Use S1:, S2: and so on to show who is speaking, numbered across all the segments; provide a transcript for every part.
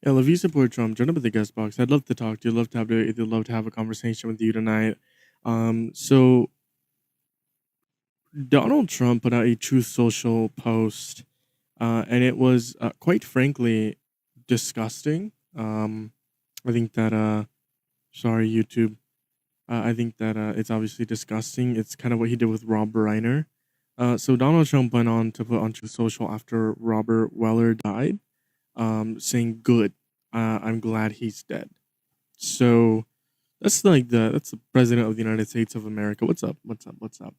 S1: Yeah, if you support Trump, join up at the guest box. I'd love to talk to you. I'd love to have a conversation with you tonight. So Donald Trump put out a Truth Social post, and it was quite frankly disgusting. I think that sorry YouTube. I think that it's obviously disgusting. It's kind of what he did with Rob Reiner. So Donald Trump went on to put on Truth Social after Robert Weller died, saying, "Good, I'm glad he's dead." So that's the president of the United States of America. What's up? What's up? What's up?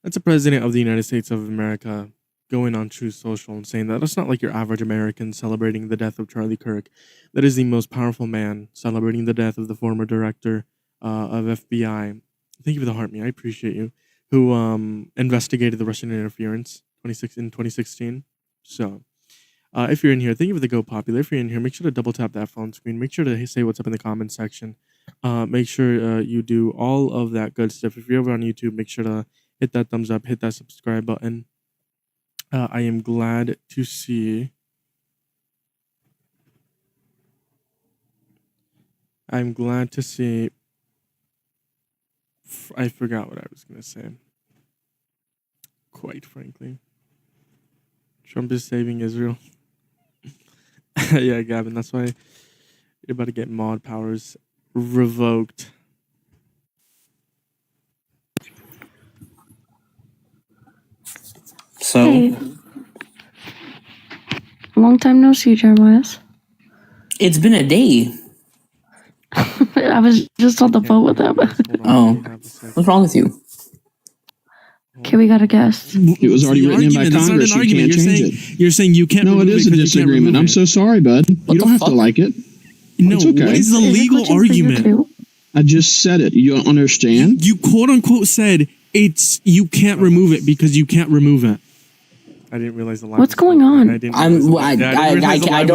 S1: That's the president of the United States of America going on Truth Social and saying that that's not like your average American celebrating the death of Charlie Kirk. That is the most powerful man celebrating the death of the former director of FBI. Thank you for the heart, me. I appreciate you. Who investigated the Russian interference in 2016. So, if you're in here, thank you for the Go Popular. If you're in here, make sure to double tap that phone screen. Make sure to say what's up in the comments section. Make sure you do all of that good stuff. If you're over on YouTube, make sure to hit that thumbs up, hit that subscribe button. I am glad to see. I'm glad to see. I forgot what I was going to say. Quite frankly. Trump is saving Israel. Yeah, Gavin, that's why you're about to get mod powers revoked.
S2: So,
S3: Hey. Long time no see, Jeremiah.
S2: it's been a day.
S3: I was just on the phone with him.
S2: Oh. What's wrong with you?
S3: Okay, we got a guest.
S4: It was already written in by Congress. You can't change it.
S5: You're saying you can't.
S4: No, it is a disagreement. I'm so sorry, bud. You don't have to like it.
S5: No,
S4: it's okay.
S5: what is the legal argument?
S4: I just said it. You don't understand?
S5: You quote unquote said you can't remove it because you can't remove it.
S1: I didn't realize the live.
S3: What's going on?
S2: I don't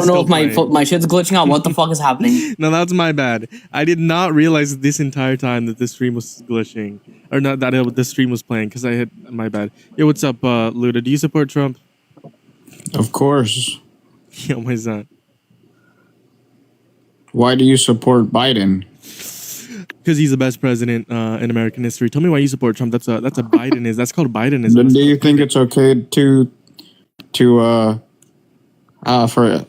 S2: know if my shit's glitching out. What the fuck is happening?
S1: No, that's my bad. I did not realize this entire time that the stream was glitching, or not that the stream was playing because I had my bad. Yo, what's up, Luda? Do you support Trump?
S6: Of course.
S1: Yo, why is that?
S6: Why do you support Biden?
S1: Because he's the best president in American history. Tell me why you support Trump. That's a Bidenism. That's called Bidenism.
S6: Then do you think it's okay for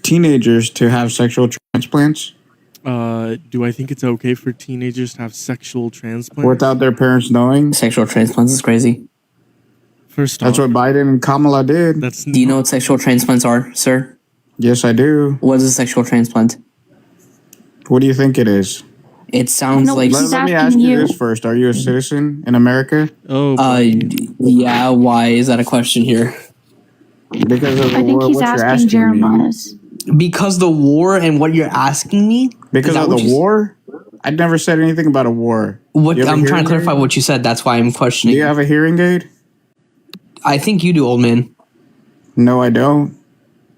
S6: teenagers to have sexual transplants?
S1: Do I think it's okay for teenagers to have sexual transplants
S6: without their parents knowing?
S2: Sexual transplants is crazy.
S1: First off,
S6: that's what Biden and Kamala did.
S2: Do you know what sexual transplants are, sir?
S6: Yes, I do.
S2: What is a sexual transplant?
S6: What do you think it is?
S2: It sounds like.
S6: Let me ask you this first. Are you a citizen in America?
S1: Oh.
S2: Yeah. Why is that a question here?
S6: Because of the
S3: I think
S6: war.
S3: he's asking Jeremiah.
S2: Because the war and what you're asking me?
S6: Because of the war? I never said anything about a war.
S2: What I'm trying to clarify what you said. That's why I'm questioning.
S6: Do you have a hearing aid?
S2: I think you do, old man.
S6: No, I don't.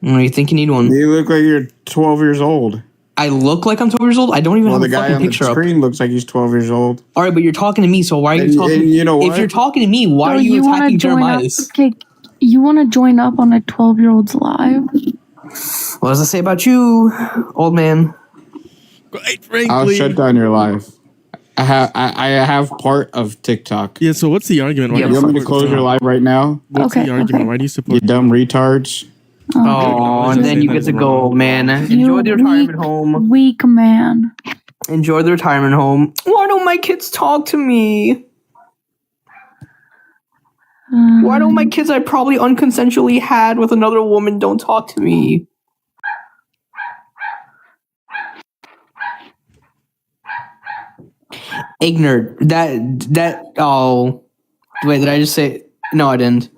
S2: Well, you think you need one?
S6: You look like you're 12 years old.
S2: I look like I'm 12 years old? I don't even have a fucking picture up.
S6: The guy on the screen looks like he's 12 years old.
S2: All right, but you're talking to me, so why are you talking?
S6: You know what?
S2: If you're talking to me, why are you attacking Jeremiah's?
S3: Okay, you want to join up on a 12-year-old's live?
S2: What does it say about you, old man?
S1: Quite frankly,
S6: I'll shut down your live. I have part of TikTok.
S1: Yeah, so what's the argument?
S6: You want me to close your live right now?
S1: What's the argument? Why do you support
S6: you dumb retards?
S2: Oh, and then you get to go, man. Enjoy the retirement home.
S3: Weak man.
S2: Enjoy the retirement home. Why don't my kids talk to me? Why don't my kids I probably unconsensually had with another woman don't talk to me? Ignorant. Oh. Wait, did I just say? No, I didn't.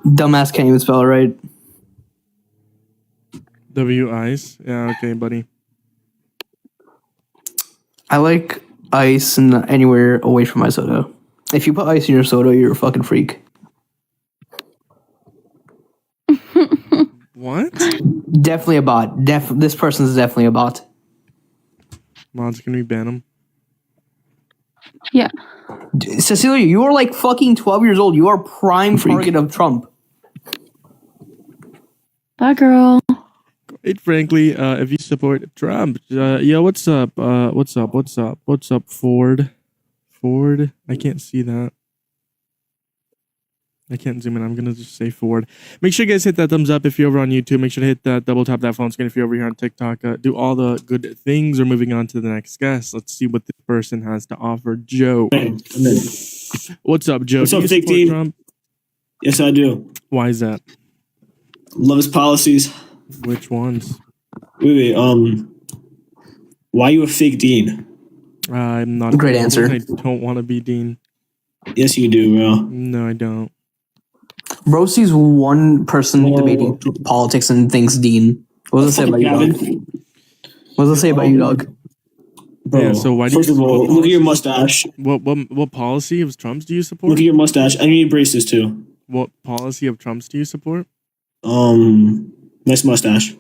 S2: Dumbass can't even spell it right.
S1: W-Ice? Yeah, okay, buddy.
S2: I like ice and anywhere away from my soda. If you put ice in your soda, you're a fucking freak.
S1: What?
S2: Definitely a bot. This person's definitely a bot.
S1: Mods, can we ban him?
S2: Cecilia, you are like fucking 12 years old. You are prime target of Trump.
S3: Bye, girl.
S1: Quite frankly, if you support Trump, yo, what's up? What's up, Ford? Ford? I can't see that. I can't zoom in. I'm gonna just say Ford. Make sure you guys hit that thumbs up if you're over on YouTube. Make sure to hit that double tap that phone screen if you're over here on TikTok. Do all the good things. We're moving on to the next guest. Let's see what this person has to offer. Joe. What's up, Joe?
S7: What's
S1: Do
S7: up,
S1: you
S7: Thick
S1: support
S7: Team?
S1: Trump?
S7: Yes, I do.
S1: Why is that?
S7: Love his policies.
S1: Which ones?
S7: Wait. Why you a fake dean?
S1: I'm not.
S2: Great answer.
S1: I don't want to be dean.
S7: Yes, you do, bro.
S1: No, I don't.
S2: Bro sees one person
S7: Whoa.
S2: debating politics and thinks Dean. What does it say about you, dog?
S7: Gavin,
S2: What does it say about you, dog?
S7: bro.
S1: Yeah, so why do
S7: first
S1: you
S7: of all,
S1: support
S7: look at your mustache.
S1: What policy of Trump's do you support?
S7: Look at your mustache. I need braces too.
S1: What policy of Trump's do you support?
S7: Nice mustache.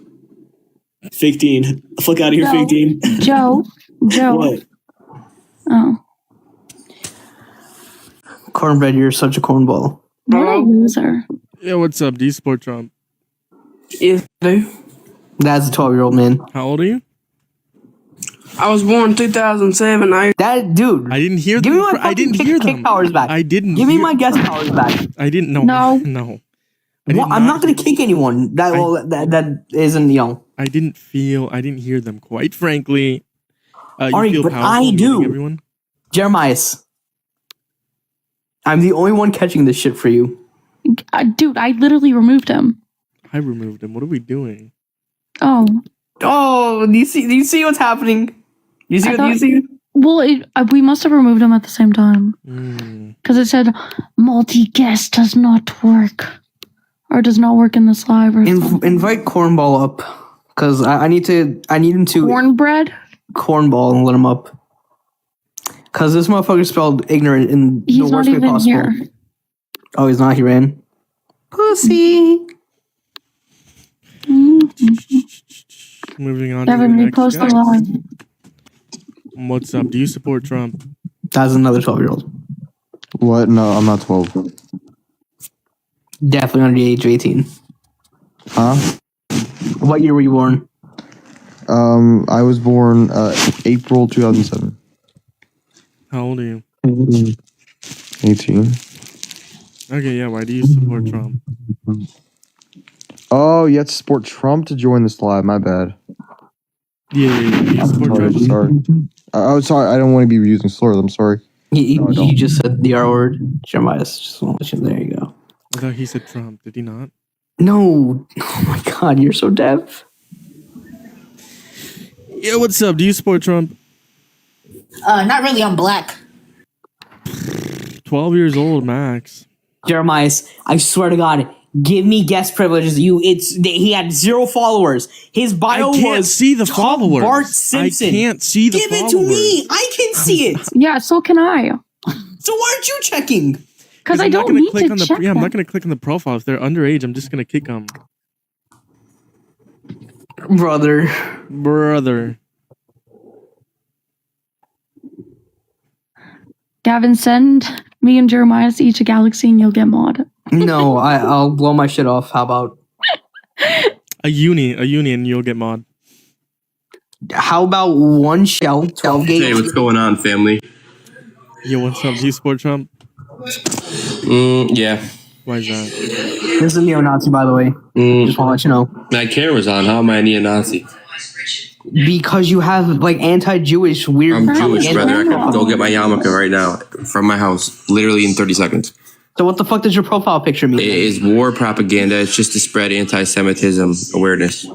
S7: Fake dean. Fuck out of here,
S3: No.
S7: fake dean.
S3: Joe.
S7: What?
S3: Oh.
S2: Cornbread, you're such a cornball.
S3: What a loser.
S1: Yeah, what's up? Do you support Trump?
S8: Yes, I do.
S2: That's a 12-year-old man.
S1: How old are you?
S8: I was born 2007.
S2: That dude.
S1: I didn't hear
S2: Give
S1: them.
S2: me my
S1: I didn't
S2: fucking
S1: hear
S2: kick
S1: them.
S2: powers back.
S1: I didn't.
S2: Give me
S1: hear-
S2: my guest powers back.
S1: I didn't know.
S3: No.
S1: No. I did
S2: What? I'm not gonna
S1: hear-
S2: kick anyone. That isn't young.
S1: I didn't hear them. Quite frankly, you
S2: Ari,
S1: feel
S2: but
S1: powerful
S2: I
S1: muting
S2: do.
S1: Everyone.
S2: Jeremias. I'm the only one catching this shit for you.
S3: Dude, I literally removed him.
S1: I removed him. What are we doing?
S3: Oh.
S2: Oh, do you see what's happening? Do you see
S3: I
S2: what do you
S3: thought-
S2: see?
S3: Well, we must have removed him at the same time. Because it said multi-guest does not work. Or does not work in this live or something.
S2: Invite Cornball up. Cause I need him to
S3: Cornbread?
S2: Cornball and let him up. Cause this motherfucker spelled ignorant in
S3: He's
S2: the
S3: not
S2: worst way
S3: even
S2: possible.
S3: here.
S2: Oh, he's not. He ran. Pussy.
S1: Moving on to the
S3: Devin,
S1: next
S3: repost the
S1: guy.
S3: line.
S1: What's up? Do you support Trump?
S2: That's another 12-year-old.
S9: What? No, I'm not 12.
S2: Definitely under the age of 18.
S9: Huh?
S2: What year were you born?
S9: I was born April 2007.
S1: How old are you?
S9: 18.
S1: Okay, yeah. Why do you support Trump?
S9: Oh, you have to support Trump to join this live. My bad.
S1: Yeah. Do you support Trump?
S9: Sorry. I was sorry. I don't want to be using slurs. I'm sorry. No, I
S2: You
S9: don't.
S2: just said the R word. Jeremias. Just want to let you. There you go.
S1: I thought he said Trump. Did he not?
S2: No. Oh my God, you're so deaf.
S1: Yeah. What's up? Do you support Trump?
S10: Not really. I'm black.
S1: 12 years old, max.
S2: Jeremias, I swear to God, give me guest privileges. He had 0 followers. His bio
S1: I can't
S2: was
S1: see the
S2: top
S1: followers.
S2: Bart Simpson.
S1: I can't see the
S2: Give
S1: followers.
S2: it to me. I can see it.
S3: Yeah, so can I.
S2: So why aren't you checking?
S3: Because I
S1: I'm not
S3: don't
S1: gonna
S3: need
S1: click
S3: to
S1: on the.
S3: check
S1: Yeah, I'm
S3: them.
S1: not gonna click on the profile. If they're underage, I'm just gonna kick them.
S2: Brother.
S3: Gavin, send me and Jeremiah each a galaxy and you'll get mod.
S2: No, I'll blow my shit off. How about
S1: A union, you'll get mod.
S2: one shell, 12 gauge?
S11: Hey, what's going on, family?
S1: Yo, what's up? Do you support Trump?
S11: Yeah.
S1: Why is that?
S2: This is a neo-Nazi, by the way. Just want to let you know.
S11: My camera's on. How am I a neo-Nazi?
S2: Because you have like anti-Jewish weird.
S11: I'm Jewish, brother. I can go get my yarmulke right now from my house, literally in 30 seconds.
S2: So what the fuck does your profile picture mean?
S11: It is war propaganda. It's just to spread anti-Semitism awareness.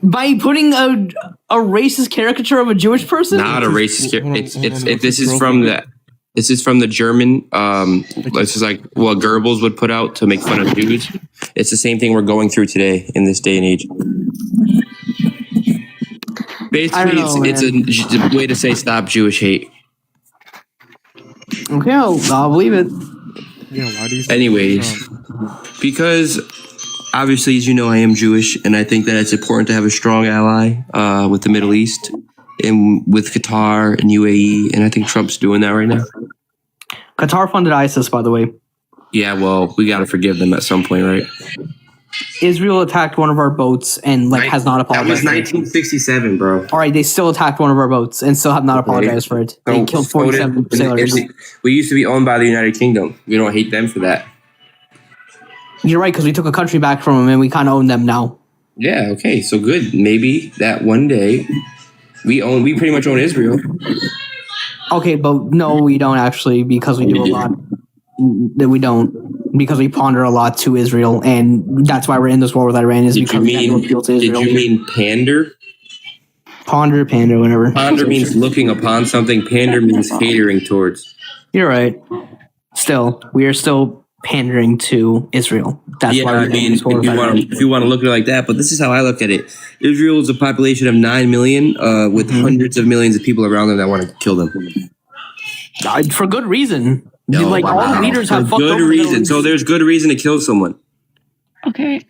S2: By putting a racist caricature of a Jewish person?
S11: Not a racist.
S1: Hold on,
S11: It's
S1: hold on,
S11: this
S1: what's
S11: is
S1: the
S11: from
S1: profile?
S11: this is from the German. This is like what Goebbels would put out to make fun of Jews. It's the same thing we're going through today in this day and age. Basically, it's a way to say stop Jewish hate.
S2: Okay, I'll believe it.
S1: Yeah, why do you?
S11: Anyways, because obviously, as you know, I am Jewish, and I think that it's important to have a strong ally with the Middle East. and with Qatar and UAE, and I think Trump's doing that right now.
S2: Qatar funded ISIS, by the way.
S11: Yeah, well, we got to forgive them at some point, right?
S2: Israel attacked one of our boats and has not
S11: That
S2: apologized.
S11: was 1967, bro.
S2: All right, they still attacked one of our boats and still have not apologized for it. They killed 47 sailors.
S11: We used to be owned by the United Kingdom. We don't hate them for that.
S2: You're right, because we took a country back from them and we kind of own them now.
S11: Yeah, okay, so good. Maybe that one day we pretty much own Israel.
S2: Okay, but no, we don't actually, because we do a lot. That we don't, because we ponder a lot to Israel, and that's why we're in this war with Iran. Is because we have no appeal to Israel.
S11: Did you mean pander?
S2: Ponder, whatever.
S11: Ponder means looking upon something. Pander means catering towards.
S2: You're right. Still, we are still pandering to Israel. That's why
S11: I mean, if you want to look at it like that, but this is how I look at it. Israel is a population of 9 million, with hundreds of millions of people around them that want to kill them.
S2: For good reason.
S11: No,
S2: all the leaders have fucked
S11: good
S2: up
S11: reason. So there's good reason to kill someone.
S3: Okay.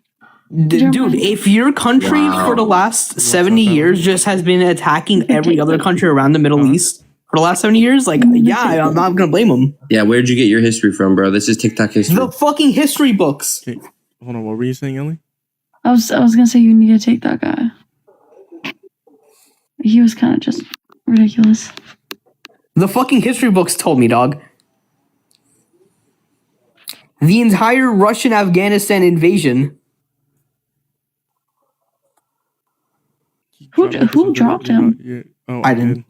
S2: Dude, if your country for the last 70 years just has been attacking every other country around the Middle East for the last 70 years, I'm not gonna blame them.
S11: Yeah, where'd you get your history from, bro? This is TikTok history.
S2: The fucking history books.
S1: Okay, hold on. What were you saying, Ellie?
S3: I was gonna say you need to take that guy. He was kind of just ridiculous.
S2: The fucking history books told me, dog. The entire Russian-Afghanistan invasion.
S3: Who dropped him?
S1: Yeah. Oh,
S2: I didn't.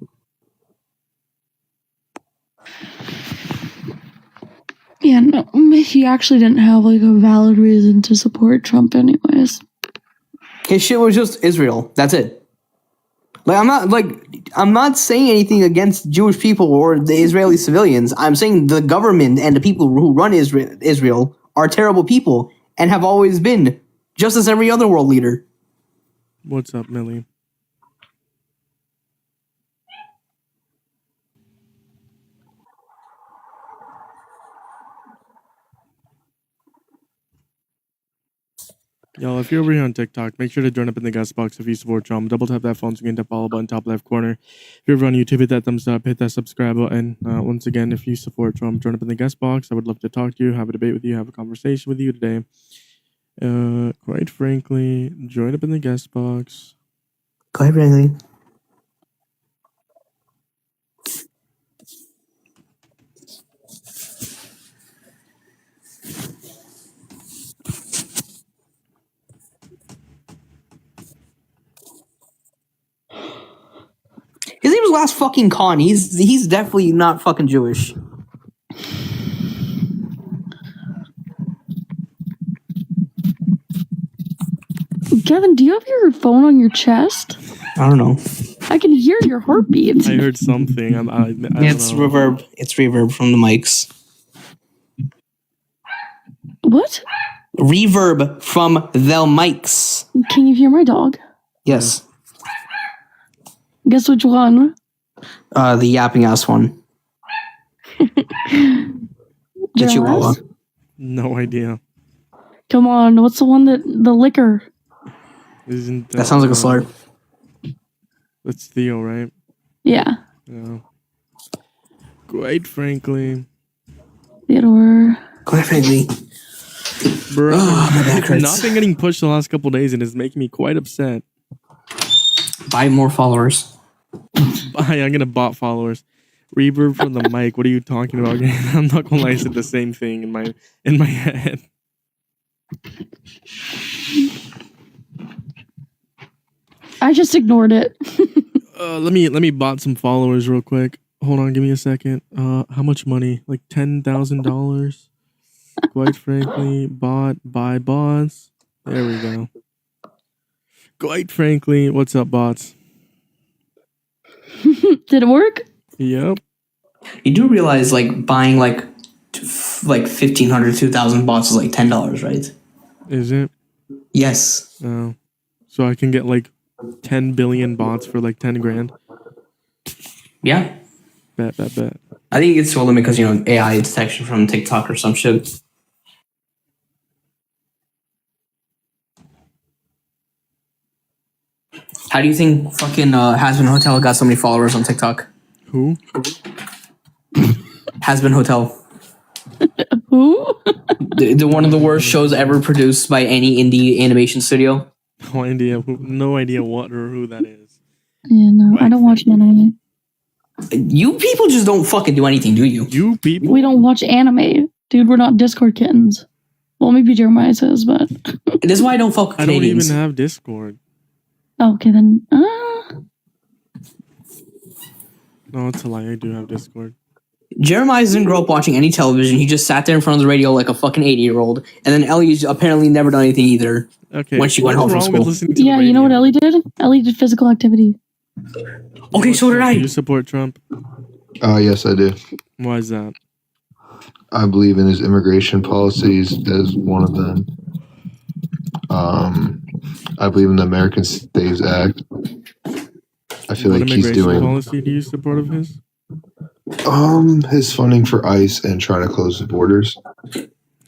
S3: Yeah, no, he actually didn't have a valid reason to support Trump anyways.
S2: His shit was just Israel. That's it. I'm not saying anything against Jewish people or the Israeli civilians. I'm saying the government and the people who run Israel are terrible people and have always been, just as every other world leader.
S1: What's up, Millie? Y'all, if you're over here on TikTok, make sure to join up in the guest box if you support Trump. Double tap that phone screen, the follow button, top left corner. If you're over on YouTube, hit that thumbs up, hit that subscribe button. Once again, if you support Trump, join up in the guest box. I would love to talk to you, have a debate with you, have a conversation with you today. Quite frankly, join up in the guest box.
S2: Quite frankly. His name was Last Fucking Khan. He's definitely not fucking Jewish.
S3: Kevin, do you have your phone on your chest?
S2: I don't know.
S3: I can hear your heartbeat.
S1: I heard something. I don't
S2: It's
S1: know.
S2: reverb. It's reverb from the mics.
S3: What?
S2: Reverb from the mics.
S3: Can you hear my dog?
S2: Yes.
S3: Guess which one?
S2: The yapping ass one. The Chihuahua.
S3: Jazz?
S1: No idea.
S3: Come on, what's the one the liquor?
S1: Isn't
S2: That sounds like a slur.
S1: That's Theo, right?
S3: Yeah.
S1: Yeah. Quite frankly.
S3: Theodore.
S2: Quite frankly.
S1: Bro,
S2: my back hurts.
S1: not been getting pushed the last couple days and it's making me quite upset.
S2: Buy more followers.
S1: I'm gonna bot followers. Reverb from the mic. What are you talking about? I'm not gonna lie, I said the same thing in my head.
S3: I just ignored it.
S1: Let me bot some followers real quick. Hold on, give me a second. How much money? Like $10,000. Quite frankly, buy bots. There we go. Quite frankly, what's up, bots?
S3: Did it work?
S1: Yep.
S2: You do realize buying 1,500, 2,000 bots is $10, right?
S1: Is it?
S2: Yes.
S1: Oh. So I can get 10 billion bots for 10 grand.
S2: Yeah.
S1: Bet.
S2: I think it's to a limit because AI detection from TikTok or some shit. How do you think fucking Hasbin Hotel got so many followers on TikTok?
S1: Who?
S2: Hasbin Hotel.
S3: Who?
S2: The one of the worst shows ever produced by any indie animation studio.
S1: No idea what or who that is.
S3: Yeah, no, I don't watch anime.
S2: You people just don't fucking do anything, do you?
S1: You people?
S3: We don't watch anime. Dude, we're not Discord kittens. Well, maybe Jeremiah says, but...
S2: This is why I don't fuck with
S1: I don't
S2: Canadians.
S1: even have Discord.
S3: Okay, then...
S1: No, it's a lie. I do have Discord.
S2: Jeremiah didn't grow up watching any television. He just sat there in front of the radio like a fucking 80-year-old. And then Ellie's apparently never done anything either.
S1: Okay.
S2: When she went home from school.
S3: Yeah, you know what Ellie did? Ellie did physical activity.
S2: Okay, so did I.
S1: Do you support Trump?
S9: Yes, I do.
S1: Why is that?
S9: I believe in his immigration policies as one of them. I believe in the American Saves Act. I feel
S1: What
S9: like he's
S1: immigration
S9: doing
S1: policy do you support of his?
S9: his funding for ICE and trying to close the borders.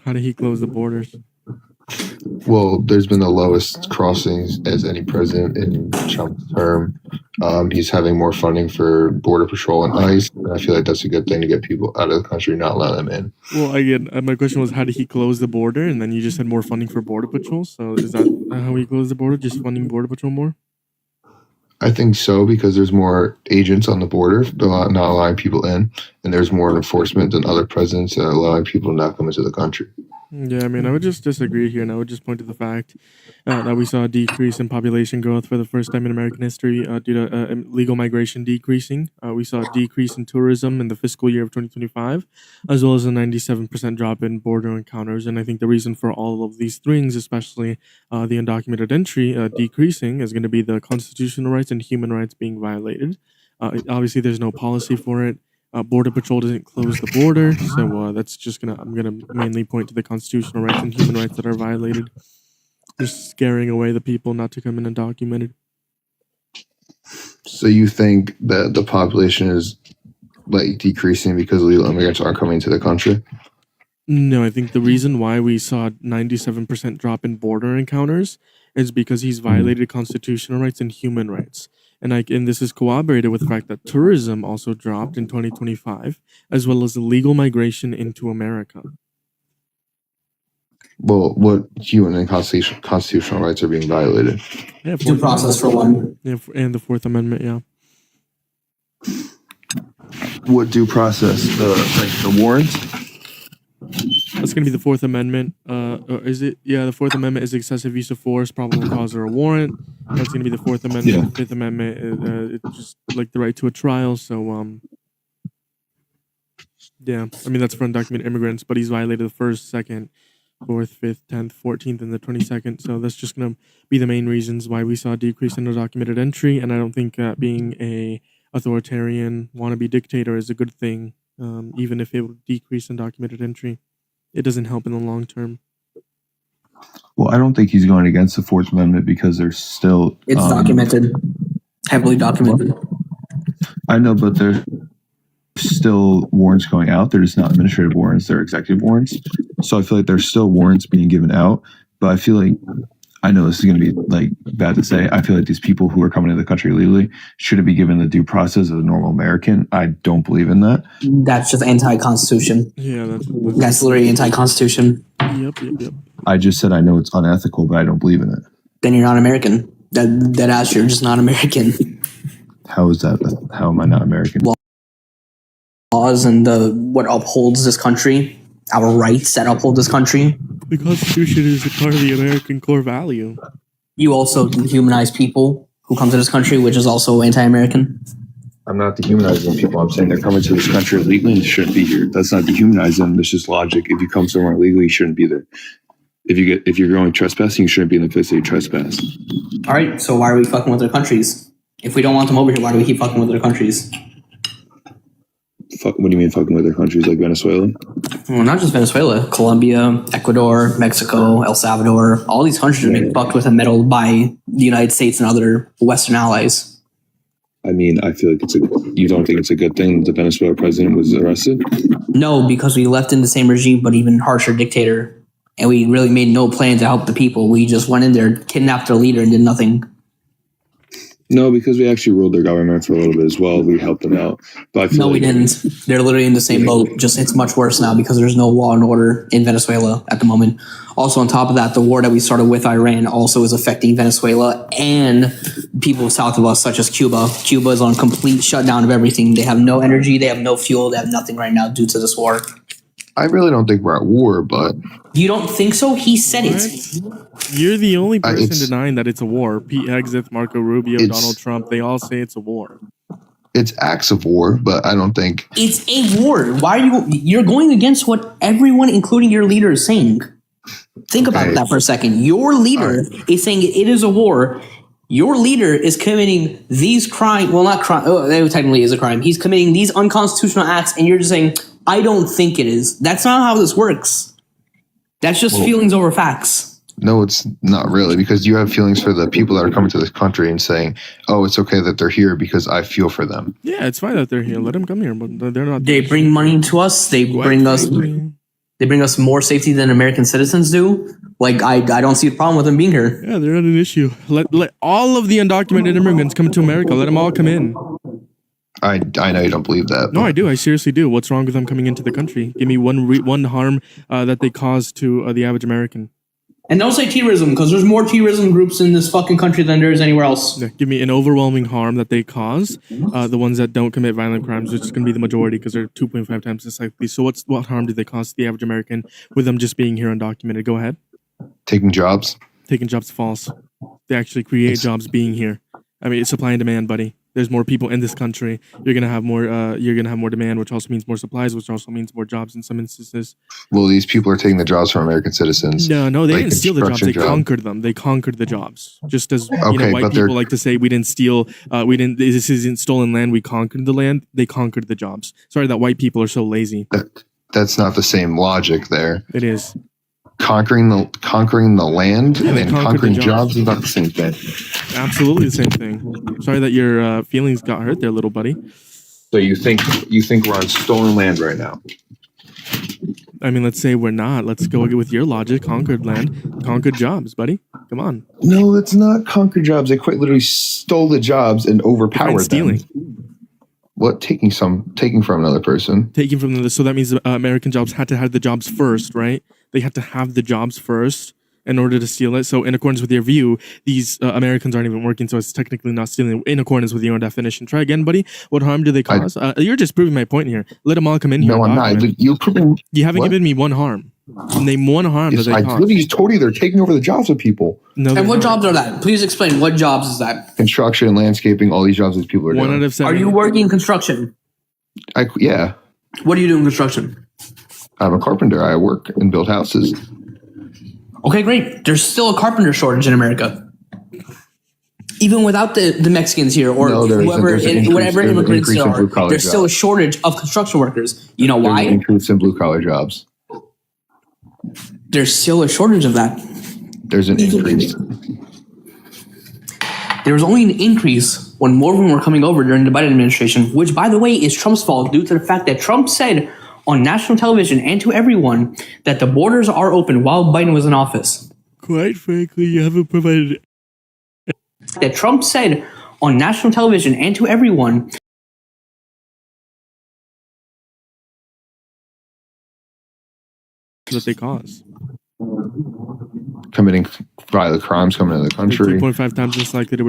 S1: How did he close the borders?
S9: Well, there's been the lowest crossings as any president in Trump's term. He's having more funding for Border Patrol and ICE. And I feel like that's a good thing to get people out of the country, not allow them in.
S1: Well, again, my question was, how did he close the border? And then you just had more funding for Border Patrol. So is that how he closed the border? Just funding Border Patrol more?
S9: I think so, because there's more agents on the border not allowing people in, and there's more enforcement than other presidents that are allowing people to not come into the country.
S1: Yeah, I mean, I would just disagree here, and I would just point to the fact that we saw a decrease in population growth for the first time in American history due to legal migration decreasing. We saw a decrease in tourism in the fiscal year of 2025, as well as a 97% drop in border encounters. And I think the reason for all of these things, especially the undocumented entry decreasing, is going to be the constitutional rights and human rights being violated. Obviously, there's no policy for it. Border Patrol doesn't close the border, so that's just I'm gonna mainly point to the constitutional rights and human rights that are violated. Just scaring away the people not to come in undocumented.
S9: So you think that the population is like decreasing because illegal immigrants aren't coming to the country?
S1: No, I think the reason why we saw 97% drop in border encounters is because he's violated constitutional rights and human rights. And this is corroborated with the fact that tourism also dropped in 2025, as well as illegal migration into America.
S9: Well, what human and constitutional rights are being violated?
S1: Yeah,
S2: Due process for one.
S1: Yeah, and the Fourth Amendment, yeah.
S9: What due process? The warrants?
S1: That's going to be the Fourth Amendment. Or is it? Yeah, the Fourth Amendment is excessive use of force, probable cause, or a warrant. That's going to be the Fourth Amendment.
S9: Yeah.
S1: The Fifth Amendment, it's just like the right to a trial. So, yeah, I mean, that's for undocumented immigrants, but he's violated the first, second, 4th, 5th, 10th, 14th, and the 22nd. So that's just going to be the main reasons why we saw a decrease in undocumented entry. And I don't think being a authoritarian wannabe dictator is a good thing, even if it would decrease undocumented entry. It doesn't help in the long term.
S9: Well, I don't think he's going against the Fourth Amendment because there's still...
S2: It's documented. Heavily documented.
S9: I know, but there's still warrants going out. They're just not administrative warrants. They're executive warrants. So I feel like there's still warrants being given out. But I feel like... I know this is going to be like bad to say. I feel like these people who are coming to the country illegally shouldn't be given the due process of a normal American. I don't believe in that.
S2: That's just anti-constitution.
S1: Yeah,
S2: That's literally anti-constitution.
S1: Yep.
S9: I just said I know it's unethical, but I don't believe in it.
S2: Then you're not American. That ass, you're just not American.
S9: How is that? How am I not American?
S2: Laws and what upholds this country, our rights that uphold this country.
S1: The Constitution is a part of the American core value.
S2: You also dehumanize people who come to this country, which is also anti-American.
S9: I'm not dehumanizing people. I'm saying they're coming to this country illegally and shouldn't be here. That's not dehumanizing them. That's just logic. If you come somewhere illegally, you shouldn't be there. If you're going trespassing, you shouldn't be in the place that you trespass.
S2: All right, so why are we fucking with their countries? If we don't want them over here, why do we keep fucking with their countries?
S9: What do you mean fucking with other countries like Venezuela?
S2: Well, not just Venezuela. Colombia, Ecuador, Mexico, El Salvador. All these countries are being fucked with and meddled by the United States and other Western allies.
S9: I mean, I feel like you don't think it's a good thing that the Venezuela president was arrested?
S2: No, because we left in the same regime, but even harsher dictator. And we really made no plan to help the people. We just went in there, kidnapped their leader, and did nothing.
S9: No, because we actually ruled their government for a little bit as well. We helped them out. But I feel
S2: No, we
S9: like
S2: didn't. They're literally in the same boat. Just it's much worse now because there's no law and order in Venezuela at the moment. Also, on top of that, the war that we started with Iran also is affecting Venezuela and people south of us, such as Cuba. Cuba is on complete shutdown of everything. They have no energy, they have no fuel, they have nothing right now due to this war.
S9: I really don't think we're at war, but
S2: You don't think so? He said it.
S1: You're the only person
S9: it's-
S1: denying that it's a war. Pete Hegseth, Marco Rubio,
S9: It's-
S1: Donald Trump, they all say it's a war.
S9: it's acts of war. But I don't think
S2: It's a war. Why are you're going against what everyone, including your leader, is saying? Think about
S9: Okay.
S2: that for a second. Your leader is saying it is a war. Your leader is committing these crimes. Well, not crime. Oh, that technically is a crime. He's committing these unconstitutional acts, and you're just saying, "I don't think it is." That's not how this works. That's just feelings over facts.
S9: no, it's not really, because you have feelings for the people that are coming to this country and saying, "Oh, it's okay that they're here because I feel for them."
S1: Yeah, it's fine that they're here. Let them come here, but they're not.
S2: They bring money to us. They bring us. They bring us more safety than American citizens do. Like I don't see a problem with them being here.
S1: Yeah, they're not an issue. Let all of the undocumented immigrants come to America. Let them all come in.
S9: I know you don't believe that.
S1: No,
S9: but
S1: I do. I seriously do. What's wrong with them coming into the country? Give me one harm that they cause to the average American.
S2: And don't say terrorism, because there's more terrorism groups in this fucking country than there is anywhere else.
S1: Yeah, give me an overwhelming harm that they cause. The ones that don't commit violent crimes, which is going to be the majority because they're 2.5 times as likely. So what harm do they cause to the average American with them just being here undocumented? Go ahead.
S9: taking jobs.
S1: Taking jobs false. They actually create jobs being here. I mean, it's supply and demand, buddy. There's more people in this country. You're gonna have more. You're gonna have more demand, which also means more supplies, which also means more jobs in some instances.
S9: Well, these people are taking the jobs from American citizens.
S1: No, they
S9: like
S1: didn't steal the jobs. They
S9: construction job.
S1: conquered them. They conquered the jobs. Just as
S9: Okay,
S1: white
S9: but they're-
S1: people like to say, we didn't steal. We didn't. This isn't stolen land. We conquered the land. They conquered the jobs. Sorry that white people are so lazy.
S9: That's not the same logic there.
S1: It is.
S9: Conquering the land
S1: Yeah, they
S9: and
S1: conquered
S9: conquering
S1: the
S9: jobs
S1: jobs.
S9: is not the same thing.
S1: Absolutely the same thing. Sorry that your feelings got hurt there, little buddy.
S9: So you think we're on stolen land right now?
S1: I mean, let's say we're not. Let's go with your logic. Conquered land, conquered jobs, buddy. Come on.
S9: No, it's not conquered jobs. They quite literally stole the jobs and overpowered them.
S1: Stealing.
S9: What? Taking from another person.
S1: Taking from the, so that means American jobs had to have the jobs first, right? They had to have the jobs first in order to steal it. So in accordance with your view, these Americans aren't even working, so it's technically not stealing in accordance with your own definition. Try again, buddy. What harm do they cause? You're just proving my point here. Let them all come in here.
S9: No, I'm not. You
S1: haven't
S9: what?
S1: given me one harm. Name one harm
S9: Yes,
S1: that they
S9: I
S1: cause.
S9: literally told you they're taking over the jobs of people.
S1: No,
S2: And
S1: they're
S2: what
S1: not.
S2: jobs are that? Please explain. What jobs is that?
S9: Construction, landscaping, all these jobs these people are
S1: One
S9: doing.
S1: out of seven.
S2: Are you working in construction?
S9: Yeah,
S2: What do you do in construction?
S9: I'm a carpenter. I work and build houses.
S2: Okay, great. There's still a carpenter shortage in America. Even without the Mexicans here or
S9: No, there isn't.
S2: whoever,
S9: There's an increase-
S2: whatever
S9: there's an
S2: immigrants
S9: increase
S2: there
S9: in
S2: are,
S9: blue-collar
S2: there's still a
S9: jobs.
S2: shortage of construction workers. You know
S9: There's an
S2: why?
S9: increase in blue collar jobs.
S2: There's still a shortage of that.
S9: There's an increase.
S2: There was only an increase when more of them were coming over during the Biden administration, which, by the way, is Trump's fault due to the fact that Trump said on national television and to everyone that the borders are open while Biden was in office.
S1: Quite frankly, you haven't provided.
S2: That Trump said on national television and to everyone
S1: That they cause.
S9: Committing violent crimes coming into the country.
S1: 3.5 times less likely to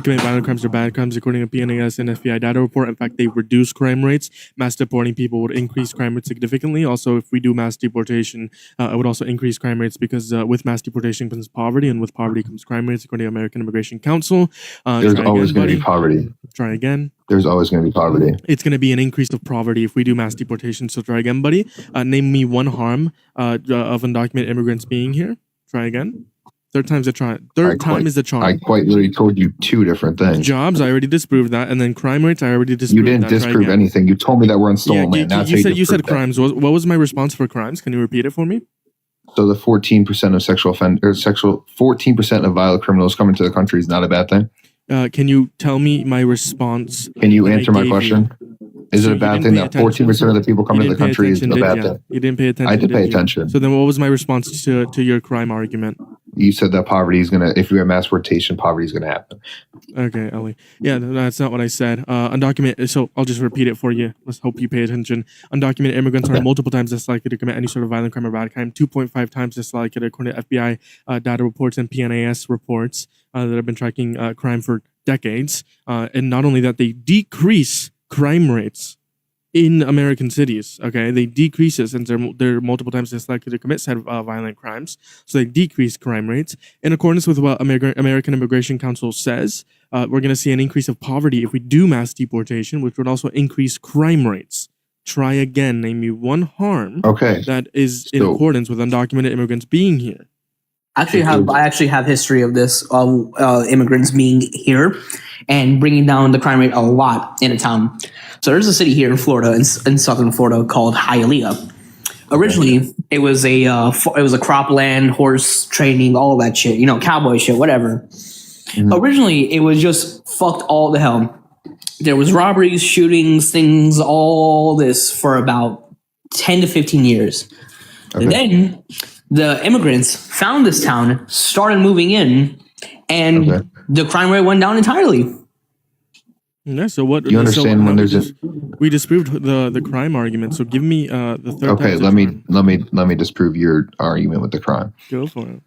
S1: commit violent crimes or bad crimes, according to PNAS and FBI data report. In fact, they reduce crime rates. Mass deporting people would increase crime rates significantly. Also, if we do mass deportation, it would also increase crime rates because with mass deportation comes poverty, and with poverty comes crime rates, according to American Immigration Council.
S9: There's always going to be poverty.
S1: Try again.
S9: There's always going to be poverty.
S1: It's going to be an increase of poverty if we do mass deportation. So try again, buddy. Name me one harm of undocumented immigrants being here. Try again. Third time's the charm. Time is the charm.
S9: I quite literally told you two different things.
S1: Jobs, I already disproved that, and then crime rates, I already
S9: You
S1: disproved
S9: didn't
S1: that. Try
S9: disprove
S1: again.
S9: anything. You told me that we're on stolen land. That's how
S1: You said
S9: disproved that.
S1: crimes. What was my response for crimes? Can you repeat it for me?
S9: So the 14% of sexual 14% of violent criminals coming to the country is not a bad thing.
S1: Can you tell me my response?
S9: Can you
S1: that I
S9: answer my
S1: gave
S9: question? Is
S1: So
S9: it a
S1: you
S9: bad
S1: didn't
S9: thing
S1: pay
S9: that
S1: attention.
S9: 14% of the people coming
S1: You
S9: to the
S1: didn't pay
S9: country is
S1: attention,
S9: a
S1: did
S9: bad
S1: ya?
S9: thing?
S1: You didn't pay attention.
S9: I did pay
S1: you?
S9: attention.
S1: So then, what was my response to your crime argument?
S9: You said that poverty is gonna, if you have mass deportation, poverty is gonna happen.
S1: Okay, Ellie. Yeah, that's not what I said. Undocumented. So I'll just repeat it for you. Let's hope you pay attention. Undocumented immigrants are multiple times less likely to commit any sort of violent crime or bad crime. 2.5 times less likely, according to FBI data reports and PNAS reports that have been tracking crime for decades. And not only that, they decrease crime rates in American cities. Okay, they decrease it since they're multiple times less likely to commit said violent crimes. So they decrease crime rates in accordance with what American Immigration Council says. We're going to see an increase of poverty if we do mass deportation, which would also increase crime rates. Try again. Name me one harm that is in accordance with undocumented immigrants being here.
S2: I actually have history of this immigrants being here and bringing down the crime rate a lot in a town. So there's a city here in Florida, in southern Florida, called Hialeah. Originally, it was a cropland, horse training, all of that shit. Cowboy shit, whatever. Mm-hmm. Originally, it was just fucked all the hell. There was robberies, shootings, things, all this for about 10 to 15 years. Okay. Then the immigrants found this town, started moving in, and the crime rate went down entirely.
S1: Yeah. So what?
S9: You understand when there's
S1: we disproved the crime argument. So give me the third.
S9: Okay. Let me disprove your argument with the crime.
S1: Go for it.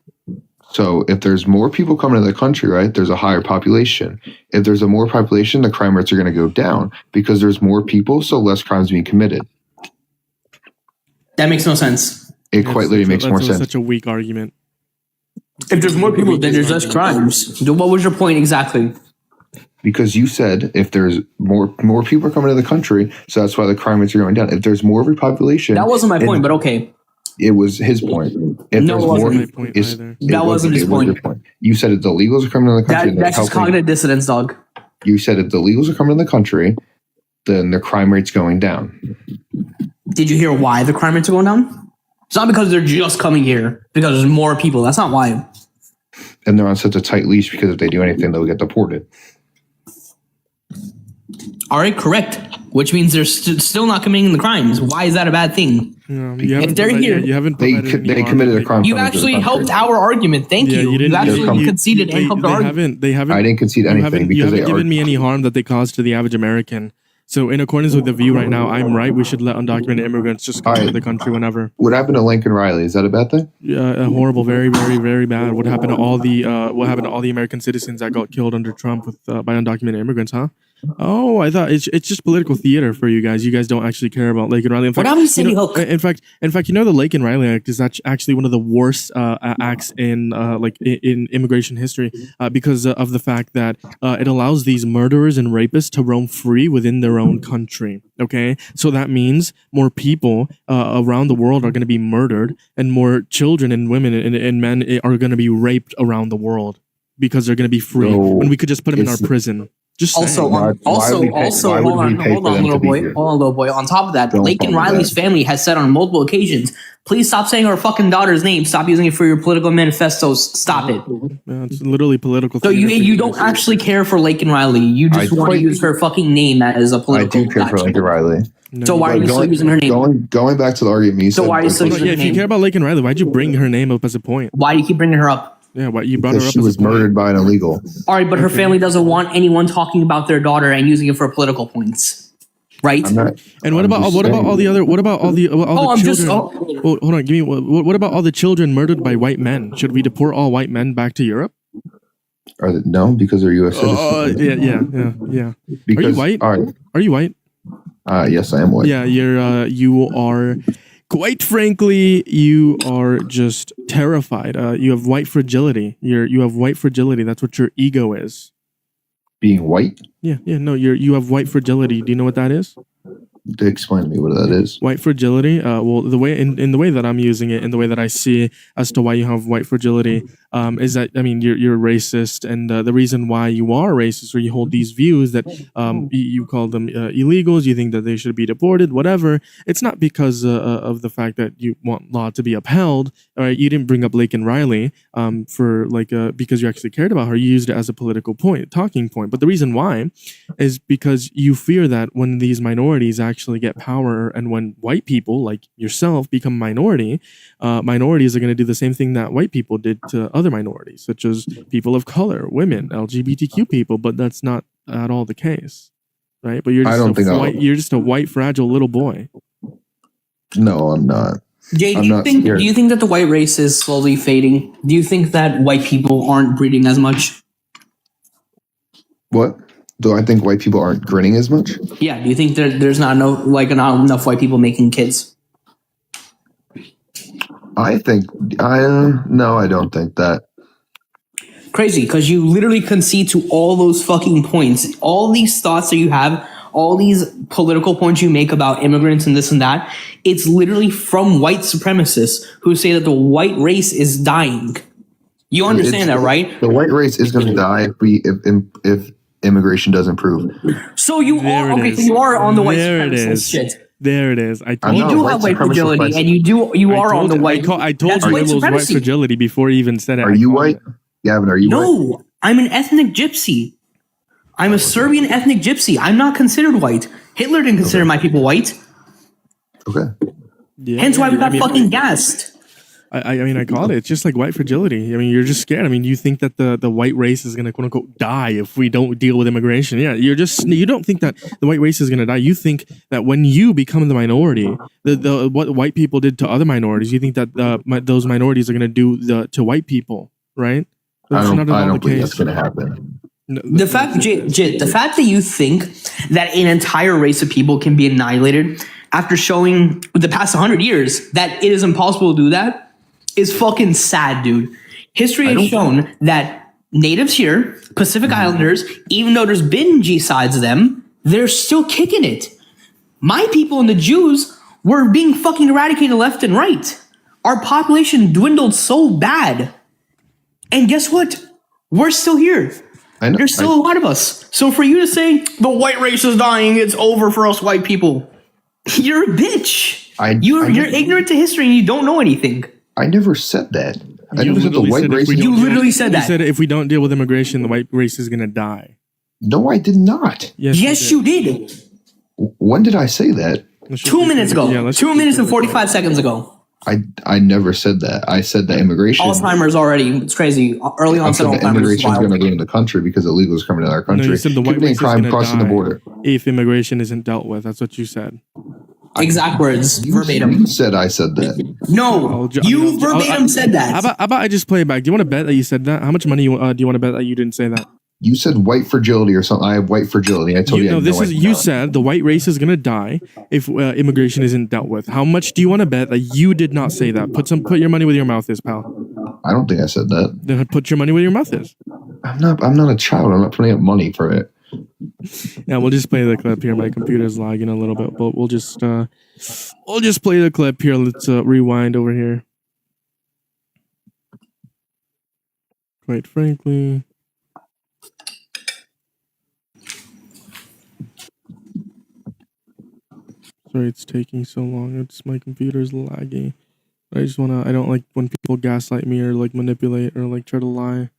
S9: So if there's more people coming to the country, right, there's a higher population. If there's a more population, the crime rates are going to go down because there's more people, so less crimes being committed.
S2: That makes no sense.
S9: It quite literally makes more sense.
S1: Such a weak argument.
S2: If there's more people, then there's less crimes. What was your point exactly?
S9: Because you said if there's more people are coming to the country, so that's why the crime rates are going down. If there's more of a population,
S2: that wasn't my point, but okay.
S9: It was his point. If
S2: no, it wasn't my point either. That wasn't his point.
S9: You said if the illegals are coming to the country,
S2: that's just cognitive dissonance, dog.
S9: You said if the illegals are coming to the country, then the crime rate's going down.
S2: Did you hear why the crime rates are going down? It's not because they're just coming here, because there's more people. That's not why.
S9: And they're on such a tight leash because if they do anything, they'll get deported.
S2: All right, correct. Which means they're still not committing the crimes. Why is that a bad thing? If they're here,
S9: they committed a crime.
S2: You actually helped our argument. Thank you. You actually conceded and helped our argument.
S1: They haven't.
S9: I didn't concede anything.
S1: You haven't given me any harm that they caused to the average American. So in accordance with the view right now, I'm right. We should let undocumented immigrants just come to the country whenever.
S9: What happened to Lincoln Riley? Is that a bad thing?
S1: Yeah, horrible, very, very, very bad. What happened to all the American citizens that got killed under Trump by undocumented immigrants? Huh? Oh, I thought it's just political theater for you guys. You guys don't actually care about Laken Riley. In fact,
S2: what happened to City Hook?
S1: In fact, the Laken Riley Act is actually one of the worst acts in immigration history because of the fact that it allows these murderers and rapists to roam free within their own country. Okay, so that means more people around the world are going to be murdered, and more children and women and men are going to be raped around the world because they're going to be free. When we could just put them in our prison. Just
S2: hold on, little boy. On top of that, Laken Riley's family has said on multiple occasions, please stop saying our fucking daughter's name. Stop using it for your political manifestos. Stop it.
S1: Yeah, it's literally political.
S2: So you don't actually care for Laken Riley. You just want to use her fucking name as a political.
S9: I do care for Laken Riley.
S2: So why are you still using her name?
S9: Going back to the argument you said.
S2: So why are you still using her name?
S1: If you care about Laken Riley, why'd you bring her name up as a point?
S2: Why do you keep bringing her up?
S1: Yeah, what you brought her up?
S9: She was murdered by an illegal.
S2: All right, but her family doesn't want anyone talking about their daughter and using it for political points, right?
S1: And what about all the children? Hold on, give me. What about all the children murdered by white men? Should we deport all white men back to Europe?
S9: No, because they're U.S. citizens.
S1: Yeah.
S9: Because,
S1: are you white?
S9: All right.
S1: Are you white?
S9: Yes, I am white.
S1: Yeah, you are. Quite frankly, you are just terrified. You have white fragility. You have white fragility. That's what your ego is.
S9: Being white?
S1: Yeah. No, you have white fragility. Do you know what that is?
S9: Explain to me what that is.
S1: White fragility. Well, the way in the way that I'm using it, in the way that I see as to why you have white fragility, is that you're racist, and the reason why you are racist, or you hold these views that you call them illegals, you think that they should be deported, whatever. It's not because of the fact that you want law to be upheld. All right, you didn't bring up Laken Riley because you actually cared about her. You used it as a political talking point. But the reason why is because you fear that when these minorities actually actually get power, and when white people like yourself become minority, minorities are going to do the same thing that white people did to other minorities, such as people of color, women, LGBTQ people. But that's not at all the case, right? But you're just a white fragile little boy.
S9: No, I'm not.
S2: Jay,
S9: I'm not scared.
S2: do you think that the white race is slowly fading? Do you think that white people aren't breeding as much?
S9: What? Do I think white people aren't grinning as much?
S2: Yeah, do you think there's not enough white people making kids?
S9: No, I don't think that.
S2: Crazy, because you literally concede to all those fucking points. All these thoughts that you have, all these political points you make about immigrants and this and that, it's literally from white supremacists who say that the white race is dying. You understand that, right?
S9: The white race is going to die if immigration does improve.
S2: So you are on the white supremacist shit.
S1: There it is. I told
S2: you do have white fragility, and you are on the white.
S1: I told you it was white fragility before you even said it.
S9: Are you white? Gavin, are you white?
S2: No, I'm an ethnic gypsy. I'm a Serbian ethnic gypsy. I'm not considered white. Hitler didn't consider my people white.
S9: Okay.
S1: Yeah,
S2: hence why we got fucking gassed.
S1: I mean, I called it. It's just like white fragility. I mean, you're just scared. I mean, you think that the white race is going to quote unquote die if we don't deal with immigration. Yeah, you don't think that the white race is going to die. You think that when you become the minority, what white people did to other minorities, you think that those minorities are going to do to white people, right?
S9: I don't believe that's going to happen.
S2: No, the fact that you think that an entire race of people can be annihilated after showing the past 100 years that it is impossible to do that is fucking sad, dude. History has shown that natives here, Pacific Islanders, even though there's been G-sides of them, they're still kicking it. My people and the Jews were being fucking eradicated left and right. Our population dwindled so bad. And guess what? We're still here. There's still a lot of us. So for you to say the white race is dying, it's over for us white people, you're a bitch. You're ignorant to history and you don't know anything.
S9: I never said that. I never said the white race.
S2: You literally said that.
S1: You said if we don't deal with immigration, the white race is going to die.
S9: No, I did not.
S2: Yes, you did.
S9: When did I say that?
S2: 2 minutes ago. Yeah, 2 minutes and 45 seconds ago.
S9: I never said that. I said that immigration.
S2: Alzheimer's already. It's crazy. Early onset Alzheimer's.
S9: Immigration is going to ruin the country because illegals coming into our country.
S1: No, you said the white race
S9: crime
S1: is
S9: crossing the border.
S1: If immigration isn't dealt with, that's what you said.
S2: Exact words, verbatim.
S9: You said I said that.
S2: No, you verbatim said that.
S1: How about I just play it back? Do you want to bet that you said that? How much money do you want to bet that you didn't say that?
S9: You said white fragility or something. I have white fragility. I told you.
S1: No, you said the white race is gonna die if immigration isn't dealt with. How much do you want to bet that you did not say that? Put your money where your mouth is, pal.
S9: I don't think I said that.
S1: Then put your money where your mouth is.
S9: I'm not a child. I'm not putting up money for it.
S1: Yeah, we'll just play the clip here. My computer's lagging a little bit, but we'll just play the clip here. Let's rewind over here. Quite frankly. Sorry, it's taking so long. My computer's laggy. I don't like when people gaslight me or like manipulate or like try to lie.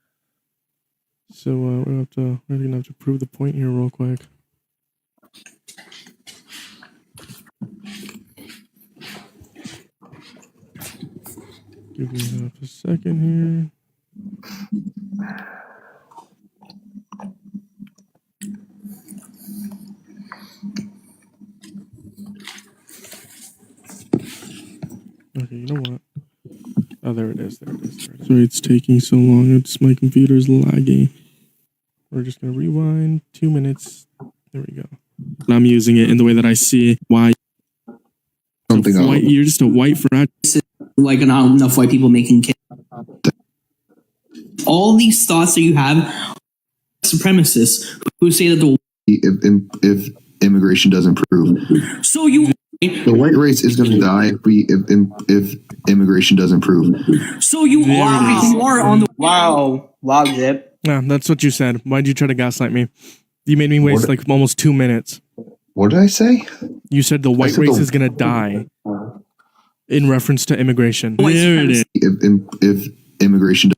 S1: So we're gonna have to prove the point here real quick. Give me half a second here. Okay, you know what? Oh, there it is. Sorry, it's taking so long. My computer's laggy. We're just gonna rewind 2 minutes. There we go. And I'm using it in the way that I see it. Why? You're just a white frat.
S2: Like not enough white people making kids. All these thoughts that you have, supremacists who say that
S9: if immigration doesn't improve.
S2: So you.
S9: The white race is going to die if immigration does improve.
S2: So you are on the wow, Zip.
S1: Yeah, that's what you said. Why'd you try to gaslight me? You made me waste like almost 2 minutes.
S9: What did I say?
S1: You said the white race is going to die in reference to immigration.
S9: There it is. If immigration.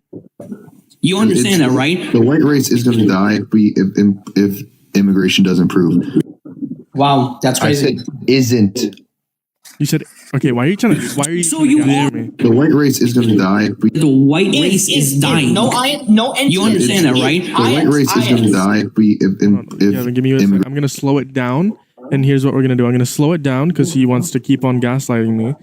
S2: You understand that, right?
S9: The white race is going to die if immigration does improve.
S2: Wow, that's
S9: I
S2: crazy.
S9: said isn't.
S1: You said okay. Why are you trying to? Why are you?
S10: So
S1: trying to
S10: you
S1: gaslight
S10: are-
S1: me?
S9: The white race is going to die.
S10: The white race is dying.
S2: No, and
S10: You understand that, right?
S9: The white race is going to die
S1: Kevin, give me a second. I'm gonna slow it down, and here's what we're gonna do. I'm gonna slow it down because he wants to keep on gaslighting me.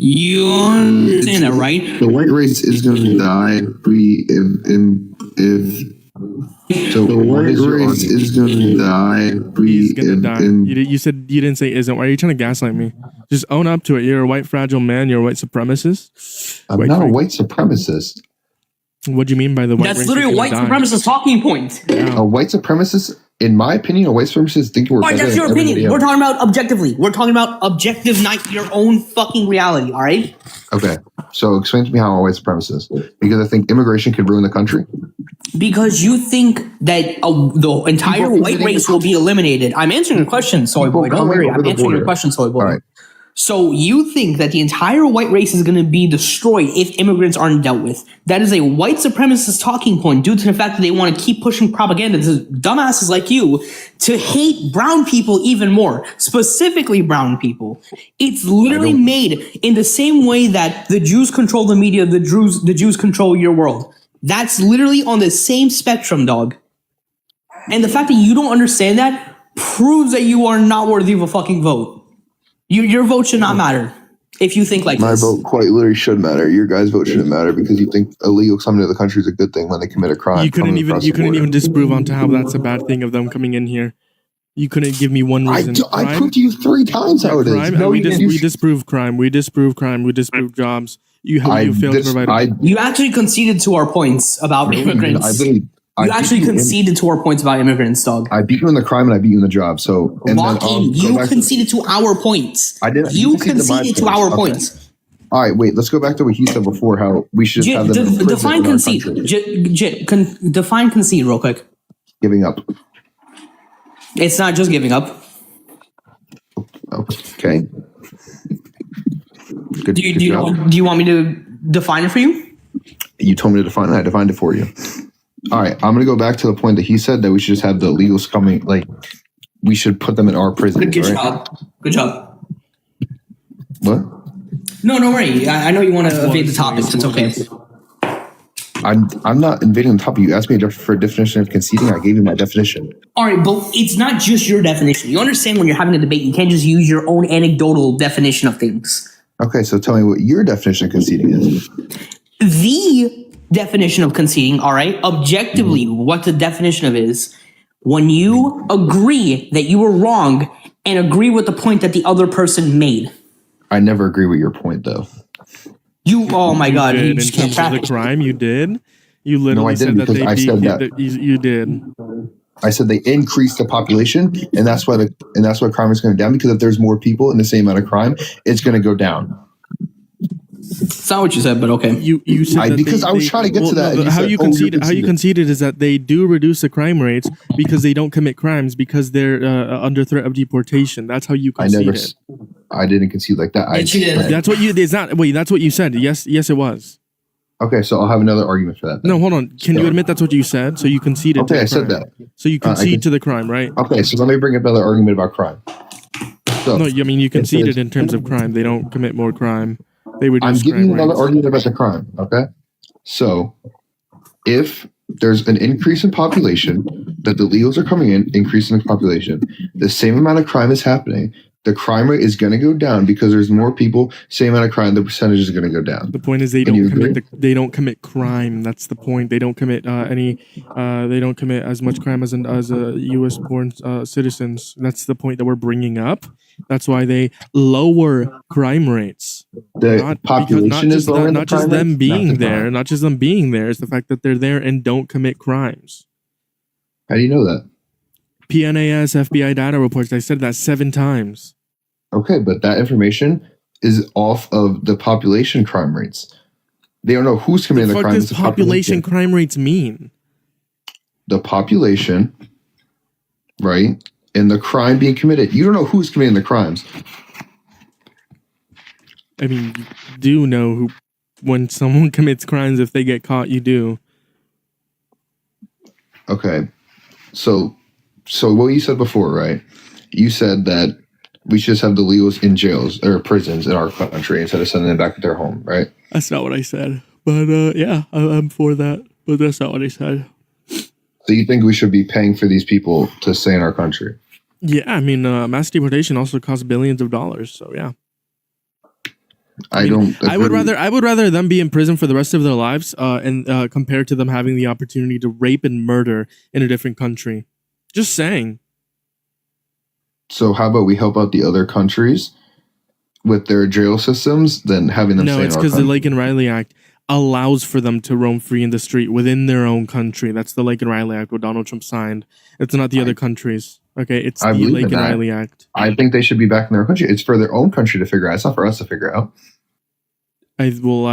S10: You understand that, right?
S9: the white race is going to die. So the white race is going to die.
S1: He's gonna die. You said you didn't say isn't. Why are you trying to gaslight me? Just own up to it. You're a white fragile man. You're a white supremacist.
S9: I'm not a white supremacist.
S1: What do you mean by the white race?
S10: That's literally a white supremacist talking point.
S9: A white supremacist, in my opinion, a white supremacist think we're
S2: All right,
S9: better
S2: that's your
S9: than everybody
S2: opinion. We're
S9: else.
S2: talking about objectively. We're talking about objective, not your own fucking reality. All right.
S9: Okay, so explain to me how I'm a white supremacist. Because I think immigration could ruin the country.
S2: Because you think that the entire
S9: People
S2: white
S9: visiting-
S2: race will be eliminated. I'm answering your question, soy
S9: People
S2: boy. Don't
S9: coming
S2: worry.
S9: over
S2: I'm
S9: the
S2: answering your
S9: border.
S2: question, soy boy.
S9: All right.
S2: So you think that the entire white race is going to be destroyed if immigrants aren't dealt with? That is a white supremacist talking point due to the fact that they want to keep pushing propaganda to dumbasses like you to hate brown people even more, specifically brown people. It's literally made in the same way that the Jews control the media, the Jews control your world. That's literally on the same spectrum, dog. And the fact that you don't understand that proves that you are not worthy of a fucking vote. Your vote should not matter if you think like
S9: My
S2: this.
S9: vote quite literally should matter. Your guys' vote shouldn't matter because you think illegals coming to the country is a good thing when they commit a crime.
S1: You couldn't
S9: coming
S1: even
S9: across
S1: you
S9: the
S1: couldn't
S9: border.
S1: even disprove onto how that's a bad thing of them coming in here. You couldn't give me one reason.
S9: I proved to you 3 times how it is.
S1: Crime?
S9: No,
S1: we,
S9: you
S1: dis-
S9: didn't.
S1: we disprove crime. We disprove crime. We disprove jobs. You failed to provide.
S2: You actually conceded to our points about immigrants. You actually conceded to our points about immigrants, dog.
S9: I beat you in the crime and I beat you in the job. So and
S2: Lock in. You conceded to our points.
S9: I didn't.
S2: You
S9: conceded my
S2: conceded to
S9: points.
S2: our
S9: Okay.
S2: points.
S9: All right, wait. Let's go back to what he said before. How we should have them in prison
S2: Define
S9: in our
S2: concede.
S9: country.
S2: Define concede real quick.
S9: Giving up.
S2: It's not just giving up.
S9: Okay. Good.
S2: Do
S9: good job.
S2: you want me to define it for you?
S9: You told me to define it. I defined it for you. All right, I'm gonna go back to the point that he said that we should just have the illegals coming. Like, we should put them in our prisons.
S2: Good
S9: right?
S2: job. Good job.
S9: What?
S2: No, don't worry. I know you want to evade the topics. It's okay.
S9: I'm not invading the topic. You asked me for a definition of conceding. I gave you my definition.
S2: All right, but it's not just your definition. You understand when you're having a debate, you can't just use your own anecdotal definition of things.
S9: Okay, so tell me what your definition of conceding is.
S2: The definition of conceding, all right, objectively, what the definition of is when you agree that you were wrong and agree with the point that the other person made.
S9: I never agree with your point, though.
S2: Oh my God,
S1: did
S2: you
S1: in
S2: just can't
S1: terms
S2: track
S1: of the
S2: it.
S1: crime. You did. You literally
S9: I
S1: said
S9: didn't,
S1: that
S9: because I said that.
S1: you did.
S9: I said they increased the population, and that's why crime is going down. Because if there's more people in the same amount of crime, it's going to go down.
S2: It's not what you said, but okay.
S1: You said that
S9: because I was trying to get to that. and
S1: how
S9: said,
S1: you
S9: "Oh, you're
S1: conceded? How you
S9: conceding."
S1: conceded is that they do reduce the crime rates because they don't commit crimes because they're under threat of deportation. That's how you conceded.
S9: I didn't concede like that.
S2: Yes, you did.
S1: That's what you. It's not. Wait. That's what you said. Yes. Yes, it was.
S9: Okay, so I'll have another argument for that. then.
S1: No, hold on. Can you admit that's what you said? So you conceded. to
S9: Okay,
S1: the
S9: I said
S1: crime.
S9: that.
S1: So you
S9: I
S1: concede
S9: can-
S1: to the crime, right?
S9: Okay, so let me bring up another argument about crime. So,
S1: No, I mean you
S9: it
S1: conceded
S9: says-
S1: in terms of crime. They don't commit more crime. They
S9: I'm
S1: reduce
S9: giving you
S1: crime
S9: another
S1: rates.
S9: argument about the crime. Okay, so if there's an increase in population, that the illegals are coming in, increasing the population, the same amount of crime is happening. The crime rate is going to go down because there's more people. Same amount of crime, the percentage is going to go down.
S1: The point is they
S9: Can you
S1: don't commit.
S9: agree?
S1: They don't commit crime. That's the point. They don't commit any. They don't commit as much crime as U.S. born citizens. That's the point that we're bringing up. That's why they lower crime rates.
S9: The population is lower.
S1: Not just them being there. Not just them being there. It's the fact that they're there and don't commit crimes.
S9: How do you know that?
S1: PNAS, FBI data reports. I said that 7 times.
S9: Okay, but that information is off of the population crime rates. They don't know who's committing the
S1: What
S9: crime.
S1: does
S9: it's the
S1: population crime rates mean?
S9: The population, right? And the crime being committed. You don't know who's committing the crimes.
S1: I mean, you do know who when someone commits crimes. If they get caught, you do.
S9: Okay, so what you said before, right? You said that we should just have the illegals in jails or prisons in our country instead of sending them back to their home, right?
S1: That's not what I said. But yeah, I'm for that. But that's not what I said.
S9: So you think we should be paying for these people to stay in our country?
S1: Yeah, I mean, mass deportation also costs billions of dollars. So yeah.
S9: I don't.
S1: I would rather them be in prison for the rest of their lives, and compared to them having the opportunity to rape and murder in a different country. Just saying.
S9: So how about we help out the other countries with their jail systems than having them?
S1: No, it's because the Lake and Riley Act allows for them to roam free in the street within their own country. That's the Lake and Riley Act what Donald Trump signed. It's not the other countries. Okay, it's the Lake and Riley Act.
S9: I think they should be back in their country. It's for their own country to figure out. It's not for us to figure out.
S1: I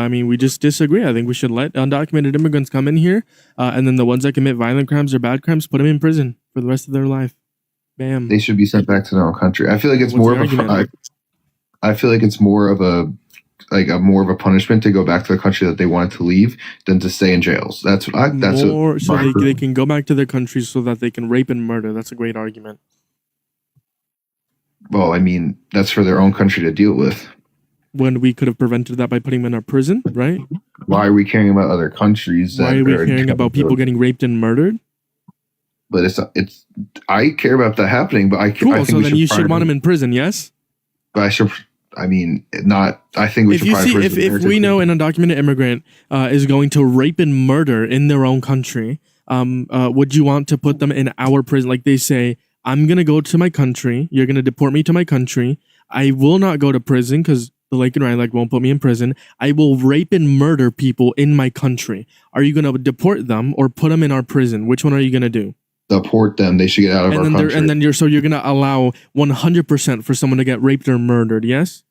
S1: mean, we just disagree. I think we should let undocumented immigrants come in here, and then the ones that commit violent crimes or bad crimes, put them in prison for the rest of their life. Bam.
S9: They should be sent back to their own country. I feel like it's more of a. I feel like it's more of a punishment to go back to the country that they wanted to leave than to stay in jails. So
S1: they can go back to their country so that they can rape and murder. That's a great argument.
S9: Well, I mean, that's for their own country to deal with.
S1: When we could have prevented that by putting them in our prison, right?
S9: Why are we caring about other countries?
S1: Why are we caring about people getting raped and murdered?
S9: But I care about that happening, but I think
S1: so then you should want them in prison, yes?
S9: But I should. I mean, not. I think we should.
S1: If we know an undocumented immigrant is going to rape and murder in their own country, would you want to put them in our prison? Like they say, I'm gonna go to my country. You're gonna deport me to my country. I will not go to prison because the Lake and Riley won't put me in prison. I will rape and murder people in my country. Are you gonna deport them or put them in our prison? Which one are you gonna do?
S9: Deport them. They should get out of our country.
S1: And then you're gonna allow 100% for someone to get raped or murdered? Yes.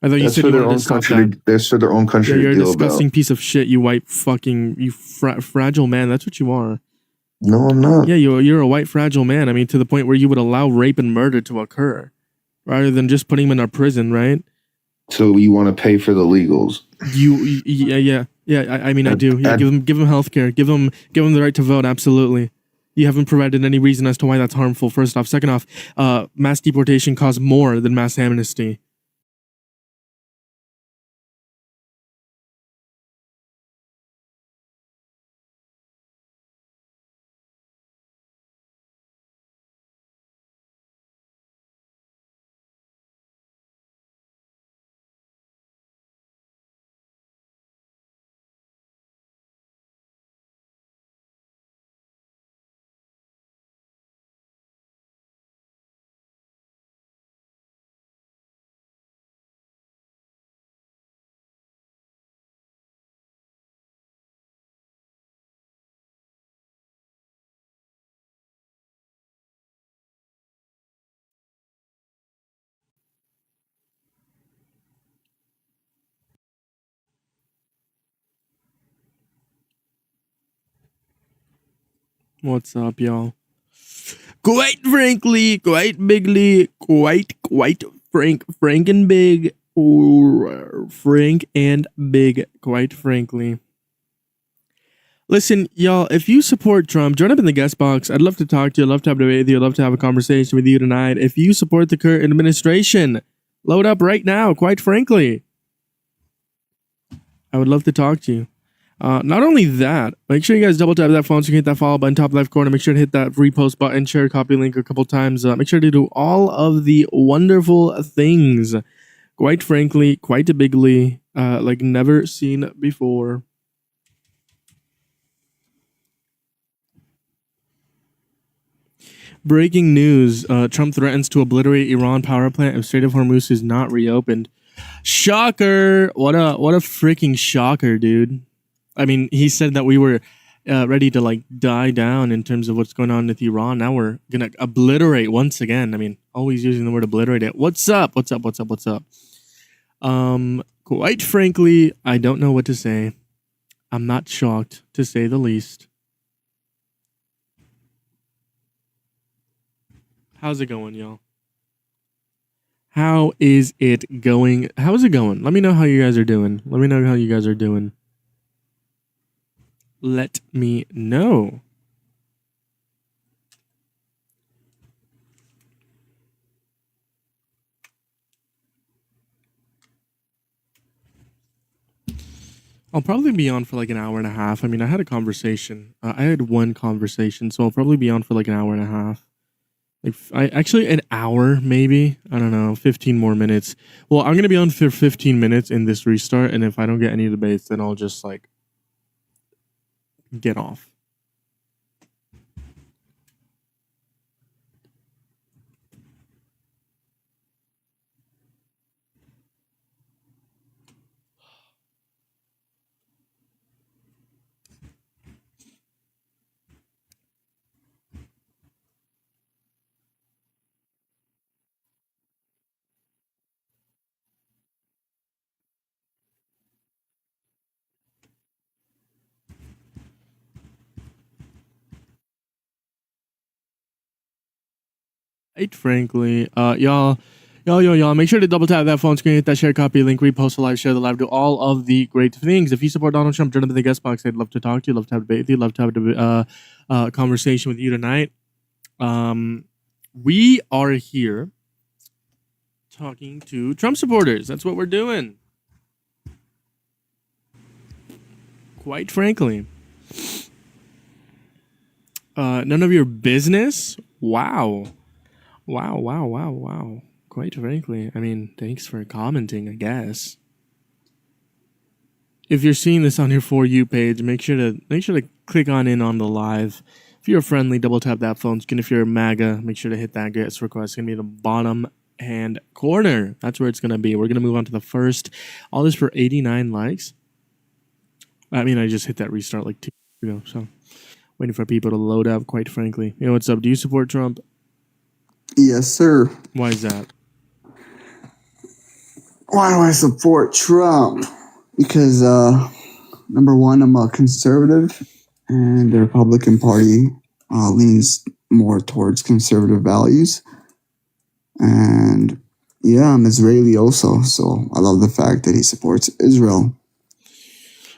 S1: I thought you said you wanted to stop that.
S9: That's for their own country.
S1: Yeah, you're a disgusting piece of shit. You white fucking fragile man. That's what you are.
S9: No, I'm not.
S1: Yeah, you're a white fragile man. I mean, to the point where you would allow rape and murder to occur, rather than just putting them in our prison, right?
S9: So you want to pay for the legals?
S1: Yeah. I mean, I do. Yeah, give them healthcare. Give them the right to vote. Absolutely. You haven't provided any reason as to why that's harmful. First off, second off, mass deportation costs more than mass amnesty. What's up, y'all? Quite frankly, quite bigly, quite frank and big, or frank and big, quite frankly. Listen, y'all, if you support Trump, join up in the guest box. I'd love to talk to you. I'd love to have a debate with you. I'd love to have a conversation with you tonight. If you support the current administration, load up right now, quite frankly. I would love to talk to you. Not only that, make sure you guys double tap that phone so you can hit that follow button top left corner. Make sure to hit that repost button, share, copy link a couple times. Make sure to do all of the wonderful things. Quite frankly, quite bigly, like never seen before. Breaking news, Trump threatens to obliterate Iran power plant if Strait of Hormuz is not reopened. Shocker! What a freaking shocker, dude. I mean, he said that we were ready to like die down in terms of what's going on with Iran. Now we're gonna obliterate once again. I mean, always using the word obliterate it. What's up? Quite frankly, I don't know what to say. I'm not shocked, to say the least. How's it going, y'all? How is it going? How's it going? Let me know how you guys are doing. Let me know. I'll probably be on for like an hour and a half. I mean, I had a conversation. I had one conversation, so I'll probably be on for like an hour and a half. Like, an hour maybe. I don't know, 15 more minutes. Well, I'm gonna be on for 15 minutes in this restart, and if I don't get any debates, then I'll just like get off. Quite frankly, y'all, make sure to double tap that phone screen, hit that share copy link, repost the live, share the live, do all of the great things. If you support Donald Trump, join up in the guest box. I'd love to talk to you, love to have a debate with you, love to have a conversation with you tonight. We are here talking to Trump supporters. That's what we're doing. Quite frankly. None of your business? Wow. Quite frankly, I mean, thanks for commenting, I guess. If you're seeing this on your For You page, make sure to click on in on the live. If you're friendly, double tap that phone screen. If you're a MAGA, make sure to hit that guest request. It's gonna be in the bottom hand corner. That's where it's gonna be. We're gonna move on to the first. All this for 89 likes. I mean, I just hit that restart like 2 years ago, so waiting for people to load up, quite frankly. You know what's up? Do you support Trump?
S12: Yes, sir.
S1: Why is that?
S12: Why do I support Trump? Because, number one, I'm a conservative, and the Republican Party leans more towards conservative values. And, yeah, I'm Israeli also, so I love the fact that he supports Israel.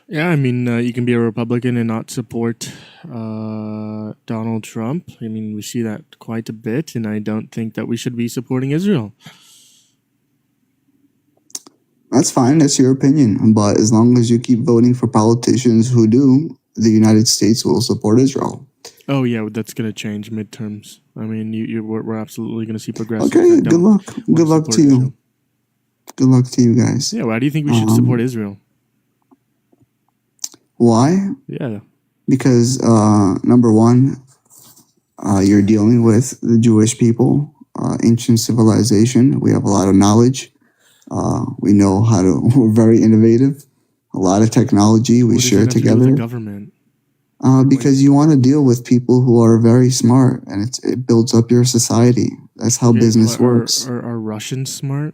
S1: Yeah, I mean, you can be a Republican and not support Donald Trump. I mean, we see that quite a bit, and I don't think that we should be supporting Israel.
S12: That's fine. That's your opinion. But as long as you keep voting for politicians who do, the United States will support Israel.
S1: Oh, yeah, that's going to change midterms. I mean, we're absolutely going to see progressives.
S12: Okay, good luck. Good luck to you.
S1: Israel.
S12: Good luck to you guys.
S1: Yeah, why do you think we should support Israel?
S12: Why?
S1: Yeah.
S12: Because, number one, you're dealing with the Jewish people, ancient civilization. We have a lot of knowledge. We know how to, we're very innovative. A lot of technology we share together.
S1: The government?
S12: Because you want to deal with people who are very smart, and it builds up your society. That's how business works.
S1: Are Russians smart?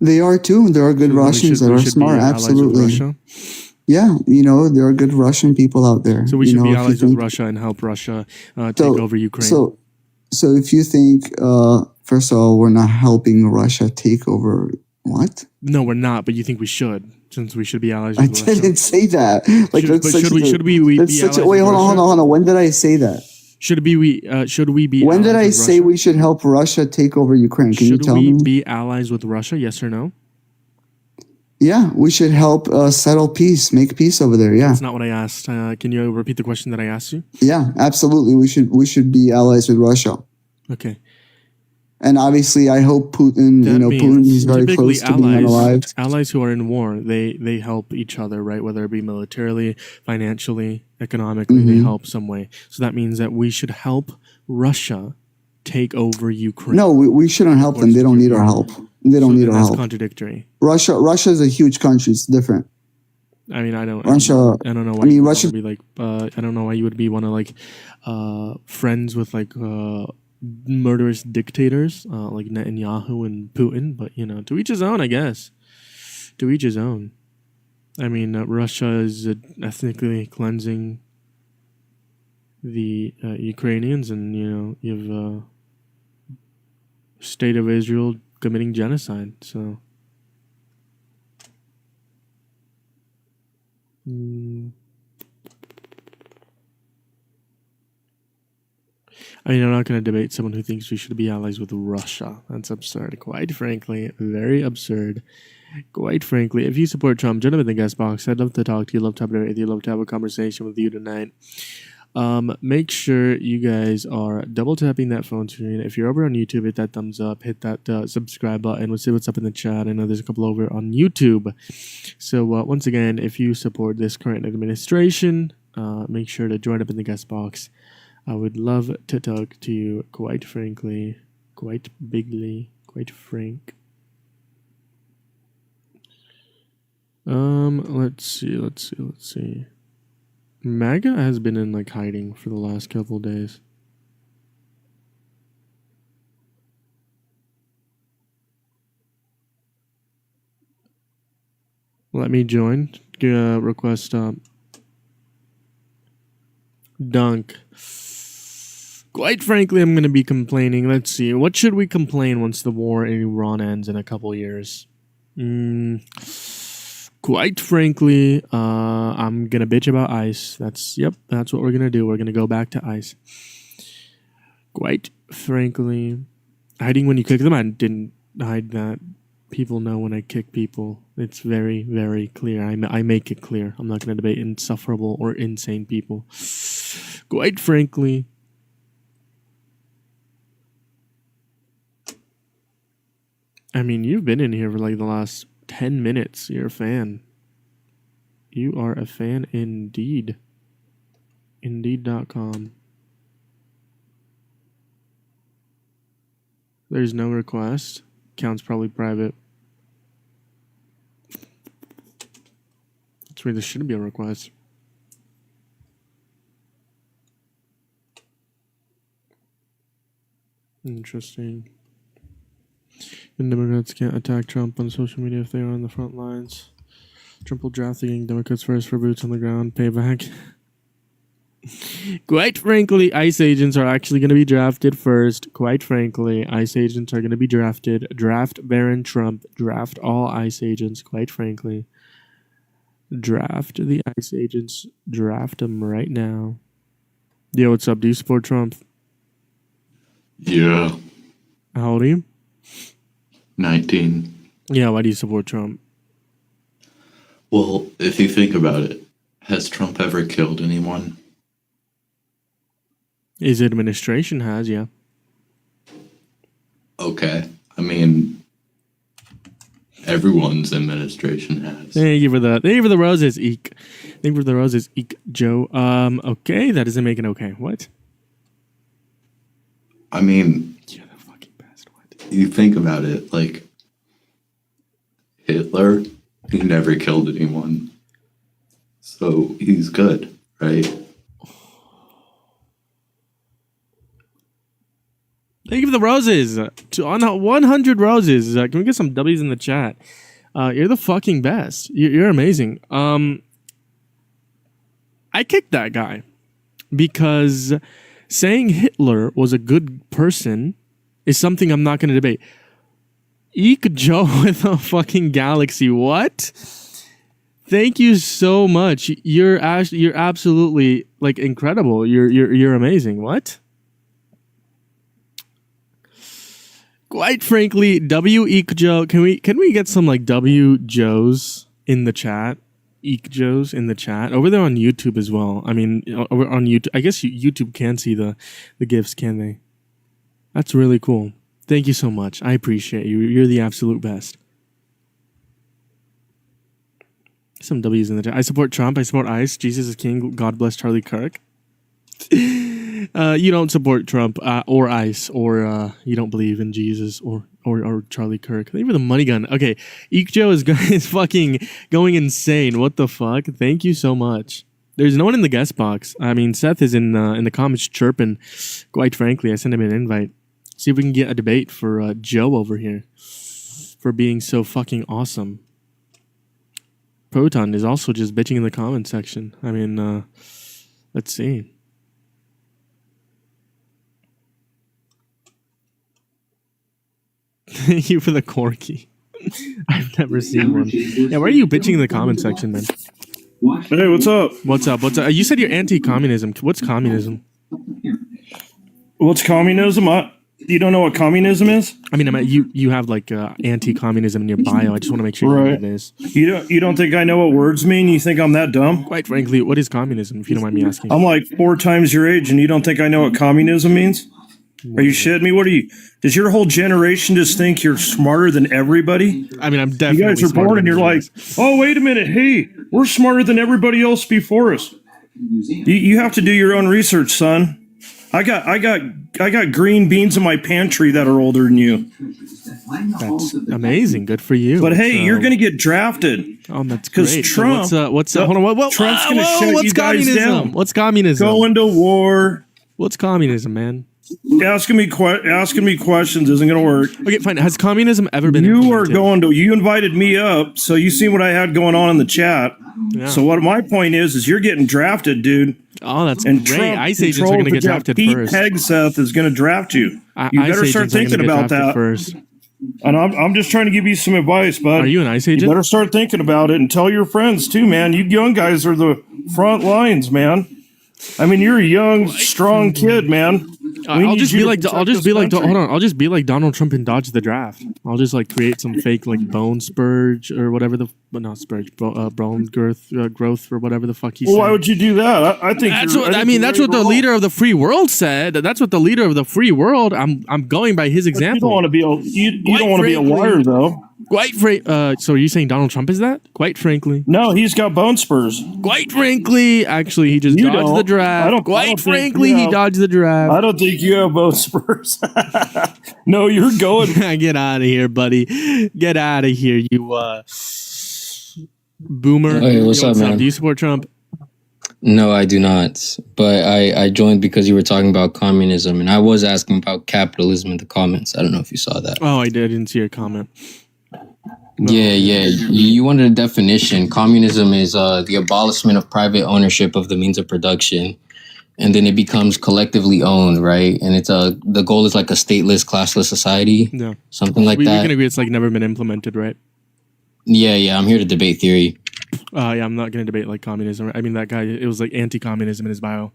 S12: They are too. There are good Russians that are smart. Absolutely. Yeah, there are good Russian people out there.
S1: So we should be allies with Russia and help Russia take over Ukraine.
S12: So if you think, first of all, we're not helping Russia take over what?
S1: No, we're not. But you think we should, since we should be allies with Russia.
S12: I didn't say that. Like,
S1: should we be allies?
S12: Wait, hold on. When did I say that?
S1: Should we be?
S12: When did I say we should help Russia take over Ukraine? Can you tell me?
S1: Should we be allies with Russia? Yes or no?
S12: Yeah, we should help settle peace, make peace over there. Yeah,
S1: that's not what I asked. Can you repeat the question that I asked you?
S12: Yeah, absolutely. We should be allies with Russia.
S1: Okay.
S12: And obviously, I hope Putin. Putin is very close to being unalived.
S1: Allies who are in war, they help each other, right? Whether it be militarily, financially, economically, they help some way. So that means that we should help Russia take over Ukraine.
S12: No, we shouldn't help them. They don't need our help. They don't need our help.
S1: That's contradictory.
S12: Russia is a huge country. It's different.
S1: I mean, I don't know why.
S12: I mean, Russia.
S1: Would be like, I don't know why you would be one of like friends with like murderous dictators like Netanyahu and Putin. But to each his own, I guess. To each his own. I mean, Russia is ethnically cleansing the Ukrainians, and you have State of Israel committing genocide. So. I mean, I'm not going to debate someone who thinks we should be allies with Russia. That's absurd. Quite frankly, very absurd. Quite frankly, if you support Trump, join up in the guest box. I'd love to talk to you. Love to have a love to have a conversation with you tonight. Make sure you guys are double tapping that phone screen. If you're over on YouTube, hit that thumbs up, hit that subscribe button. We'll see what's up in the chat. I know there's a couple over on YouTube. So once again, if you support this current administration, make sure to join up in the guest box. I would love to talk to you, quite frankly, quite bigly, quite frank. Let's see. MAGA has been in like hiding for the last couple days. Let me join. Request Dunk. Quite frankly, I'm going to be complaining. Let's see. What should we complain once the war in Iran ends in a couple years? Quite frankly, I'm going to bitch about ICE. That's what we're going to do. We're going to go back to ICE. Quite frankly, hiding when you kick them, I didn't hide that. People know when I kick people. It's very, very clear. I make it clear. I'm not going to debate insufferable or insane people. Quite frankly, I mean, you've been in here for like the last 10 minutes. You're a fan. You are a fan indeed. Indeed.com. There's no request. Account's probably private. That's weird. There shouldn't be a request. Interesting. And Democrats can't attack Trump on social media if they are on the front lines. Trump will draft the Democrats first for boots on the ground. Payback. Quite frankly, ICE agents are actually going to be drafted first. Quite frankly, ICE agents are going to be drafted. Draft Baron Trump. Draft all ICE agents. Quite frankly. Draft the ICE agents. Draft them right now. Yo, what's up? Do you support Trump?
S13: Yeah.
S1: How old are you?
S13: 19.
S1: Yeah, why do you support Trump?
S13: Well, if you think about it, has Trump ever killed anyone?
S1: His administration has, yeah.
S13: Okay. I mean, everyone's administration has.
S1: Thank you for the roses, eek. Thank you for the roses, eek, Joe. Okay, that doesn't make it okay. What?
S13: I mean,
S1: you're the fucking best. What?
S13: You think about it, like Hitler, he never killed anyone. So he's good, right?
S1: Thank you for the roses. On 100 roses. Can we get some W's in the chat? You're the fucking best. You're amazing. I kicked that guy because saying Hitler was a good person is something I'm not going to debate. Eek Joe with a fucking galaxy. What? Thank you so much. You're absolutely like incredible. You're amazing. What? Quite frankly, W Eek Joe. Can we get some like W Joes in the chat? Eek Joes in the chat over there on YouTube as well. I mean, over on YouTube. I guess YouTube can see the gifs, can they? That's really cool. Thank you so much. I appreciate you. You're the absolute best. Some W's in the chat. I support Trump. I support ICE. Jesus is king. God bless Charlie Kirk. You don't support Trump or ICE, or you don't believe in Jesus or Charlie Kirk. Thank you for the money gun. Okay, Eek Joe is fucking going insane. What the fuck? Thank you so much. There's no one in the guest box. I mean, Seth is in the comments chirping. Quite frankly, I sent him an invite. See if we can get a debate for Joe over here for being so fucking awesome. Proton is also just bitching in the comment section. I mean, let's see. Thank you for the corky. I've never seen one. Yeah, why are you bitching in the comment section, man?
S7: Hey, what's up?
S1: What's up? You said you're anti-communism. What's communism?
S14: What's communism? You don't know what communism is?
S1: I mean, you have like anti-communism in your bio. I just want to make sure you know what it is.
S14: You don't think I know what words mean? You think I'm that dumb?
S1: Quite frankly, what is communism, if you don't mind me asking?
S14: I'm like 4 times your age, and you don't think I know what communism means? Are you shitting me? What are you? Does your whole generation just think you're smarter than everybody?
S1: I mean, I'm definitely.
S14: You guys are born and you're like, oh, wait a minute. Hey, we're smarter than everybody else before us. You have to do your own research, son. I got green beans in my pantry that are older than you.
S1: That's amazing. Good for you.
S14: But hey, you're gonna get drafted.
S1: Oh, that's great.
S14: Because Trump.
S1: So what's hold on.
S14: Trump's gonna shut you guys down.
S1: What's communism?
S14: Go into war.
S1: What's communism, man?
S14: Asking me questions isn't gonna work.
S1: Okay, fine. Has communism ever been?
S14: You invited me up, so you seen what I had going on in the chat.
S1: Yeah.
S14: So what my point is you're getting drafted, dude.
S1: Oh, that's
S14: and
S1: great.
S14: Trump
S1: Ice agents are going to get drafted
S14: Pete
S1: first.
S14: Hegseth is going to draft you. You better start thinking about that
S1: first.
S14: And I'm just trying to give you some advice, bud.
S1: Are you an ice agent?
S14: You better start thinking about it and tell your friends too, man. You young guys are the front lines, man. I mean, you're a young, strong kid, man.
S1: I'll just be like Donald Trump and dodge the draft. I'll just like create some fake like bone spurge or whatever bone growth or whatever the fuck he said.
S14: Why would you do that? I think
S1: that's what the leader of the free world said. That's what the leader of the free world. I'm going by his example.
S14: You don't want to be a liar though.
S1: So are you saying Donald Trump is that? Quite frankly.
S14: No, he's got bone spurs.
S1: Quite frankly, actually, he just dodged the draft. Quite frankly, he dodged the draft.
S14: I don't think you have bone spurs. No, you're going.
S1: Get out of here, buddy. Get out of here, you boomer.
S15: Hey, what's up, man?
S1: Do you support Trump?
S15: No, I do not. But I joined because you were talking about communism, and I was asking about capitalism in the comments. I don't know if you saw that.
S1: Oh, I didn't see your comment.
S15: No. Yeah. You wanted a definition. Communism is the abolishment of private ownership of the means of production, and then it becomes collectively owned, right? And it's the goal is like a stateless, classless society.
S1: Yeah,
S15: something like that.
S1: We can agree it's like never been implemented, right?
S15: Yeah. I'm here to debate theory.
S1: Yeah, I'm not going to debate like communism. I mean, that guy, it was like anti-communism in his bio.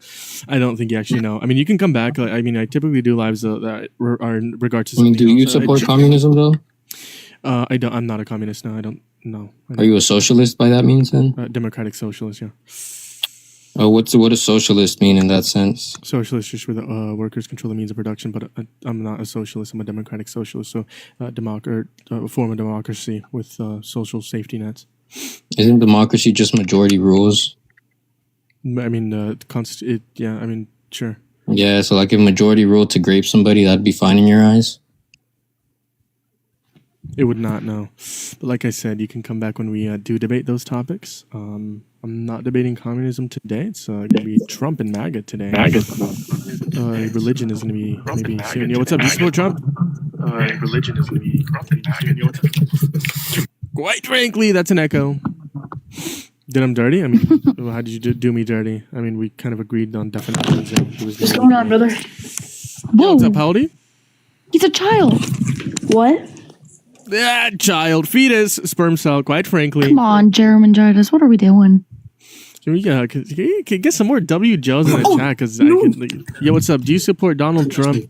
S1: I don't think you actually know. I mean, you can come back. I typically do lives that are in regards to.
S15: I mean, do you support communism though?
S1: I don't. I'm not a communist. No, I don't. No.
S15: Are you a socialist by that means then?
S1: Democratic socialist. Yeah.
S15: Oh, what does socialist mean in that sense?
S1: Socialist just where the workers control the means of production, but I'm not a socialist. I'm a democratic socialist. So, a form of democracy with social safety nets.
S15: Isn't democracy just majority rules?
S1: I mean, yeah. I mean, sure.
S15: Yeah. So, like, if majority ruled to grape somebody, that'd be fine in your eyes.
S1: It would not, no. But like I said, you can come back when we do debate those topics. I'm not debating communism today. It's going to be Trump and MAGA today. Religion is going to be maybe soon. Yo, what's up? Do you support Trump? Religion is going to be soon. Yo, what's up? Quite frankly, that's an echo. Did I'm dirty? I mean, how did you do me dirty? I mean, we kind of agreed on definitions.
S3: What's going on, brother? Whoa.
S1: What's up? How old are you?
S3: He's a child. What?
S1: That child, fetus, sperm cell, quite frankly.
S3: Come on, Jeremiah, what are we doing?
S1: Can we get some more W Joes in the chat? Because yo, what's up? Do you support Donald Trump?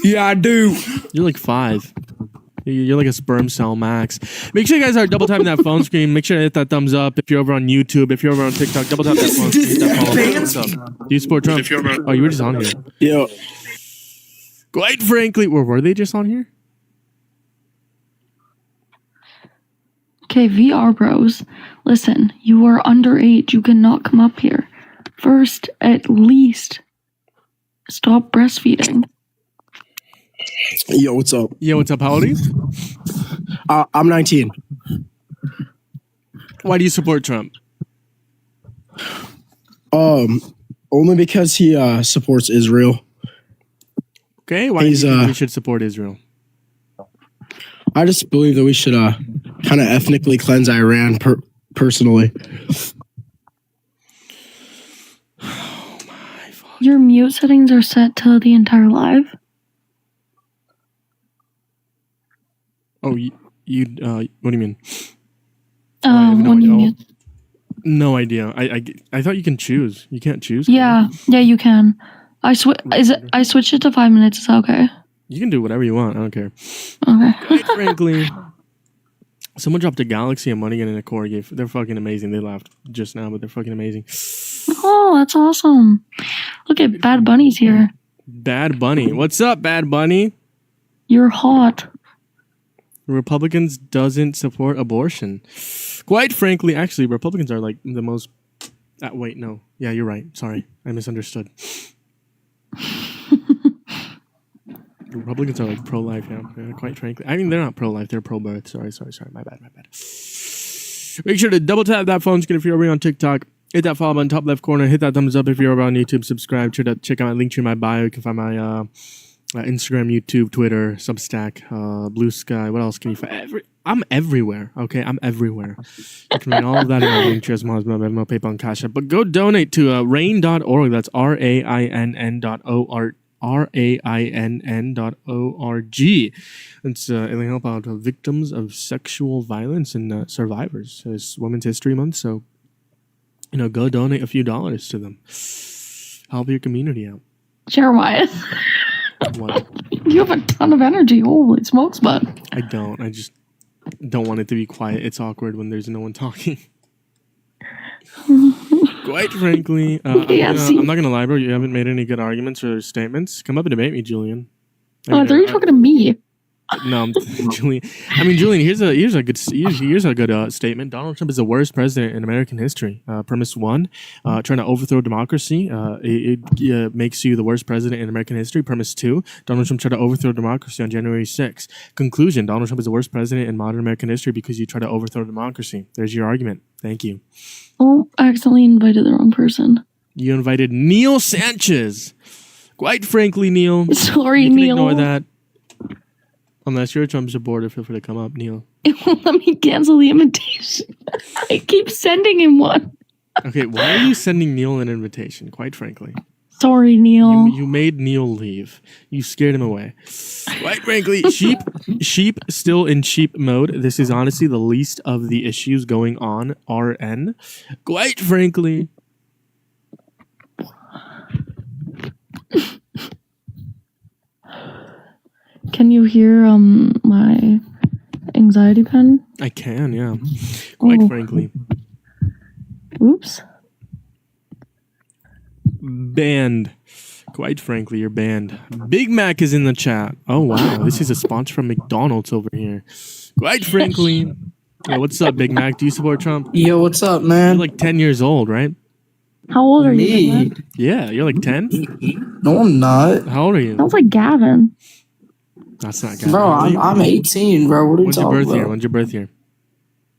S16: Yeah, I do.
S1: You're like 5. You're like a sperm cell max. Make sure you guys are double tapping that phone screen. Make sure to hit that thumbs up. If you're over on YouTube, if you're over on TikTok, double tap that phone screen. Hit that follow. What's up? Do you support Trump? Oh, you were just on here.
S14: Yeah.
S1: Quite frankly, were they just on here?
S3: Okay, VR bros, listen, you are underage. You cannot come up here. First, at least, stop breastfeeding.
S16: Yo, what's up?
S1: Yo, what's up? How old are you?
S16: I'm 19.
S1: Why do you support Trump?
S16: Only because he supports Israel.
S1: Okay, why do you think we should support Israel?
S16: I just believe that we should kind of ethnically cleanse Iran personally.
S1: Oh my fuck.
S3: Your mute settings are set to the entire live.
S1: Oh, you what do you mean?
S3: When you mute.
S1: No idea. I thought you can choose. You can't choose.
S3: Yeah, you can. I switched it to 5 minutes. Is that okay?
S1: You can do whatever you want. I don't care.
S3: Okay.
S1: Quite frankly, someone dropped a Galaxy and Money in a corgi. They're fucking amazing. They laughed just now, but they're fucking amazing.
S3: Oh, that's awesome. Look at Bad Bunny's here.
S1: Bad Bunny. What's up, Bad Bunny?
S3: You're hot.
S1: Republicans doesn't support abortion. Quite frankly, actually, Republicans are like the most... wait, no. Yeah, you're right. Sorry. I misunderstood. Republicans are like pro-life, yeah. Quite frankly. I mean, they're not pro-life. They're pro-birth. Sorry. My bad. Make sure to double tap that phone screen if you're over on TikTok. Hit that follow button top left corner. Hit that thumbs up if you're over on YouTube. Subscribe. Check out my link tree in my bio. You can find my Instagram, YouTube, Twitter, Substack, Blue Sky. What else can you find? I'm everywhere. Okay, I'm everywhere. You can find all of that in my link tree as well as my Venmo, PayPal, and Cash App. But go donate to rain.org. That's RAINN.org. RAINN.org. It's it'll help out victims of sexual violence and survivors. It's Women's History Month, so go donate a few dollars to them. Help your community out.
S3: Jeremiah.
S1: What?
S3: You have a ton of energy. Holy smokes, bud.
S1: I don't. I just don't want it to be quiet. It's awkward when there's no one talking. Quite frankly, I'm not gonna lie, bro. You haven't made any good arguments or statements. Come up and debate me, Julian.
S3: I thought you were talking to me.
S1: No, Julian. I mean, Julian. Here's a good statement. Donald Trump is the worst president in American history. Premise 1, trying to overthrow democracy. It makes you the worst president in American history. Premise 2, Donald Trump tried to overthrow democracy on January 6th. Conclusion: Donald Trump is the worst president in modern American history because you try to overthrow democracy. There's your argument. Thank you.
S3: Oh, I accidentally invited the wrong person.
S1: You invited Neil Sanchez. Quite frankly, Neil.
S3: Sorry,
S1: you can
S3: Neil.
S1: Ignore that. Unless you're a Trump supporter, feel free to come up, Neil.
S3: It won't let me cancel the invitation. I keep sending him one.
S1: Okay, why are you sending Neil an invitation? Quite frankly.
S3: Sorry, Neil.
S1: You made Neil leave. You scared him away. Quite frankly, sheep still in sheep mode. This is honestly the least of the issues going on RN. Quite frankly.
S3: Can you hear my anxiety pen?
S1: I can, yeah. Quite frankly.
S3: Oops.
S1: Banned. Quite frankly, you're banned. Big Mac is in the chat. Oh, wow. This is a sponsor from McDonald's over here. Quite frankly. Yo, what's up, Big Mac? Do you support Trump?
S8: Yo, what's up, man?
S1: You're like 10 years old, right?
S3: How old are you?
S1: Yeah, you're like 10?
S8: No, I'm not.
S1: How old are you?
S3: Sounds like Gavin.
S1: That's not Gavin.
S8: Bro, I'm 18, bro. What are you talking about?
S1: When's your birth year?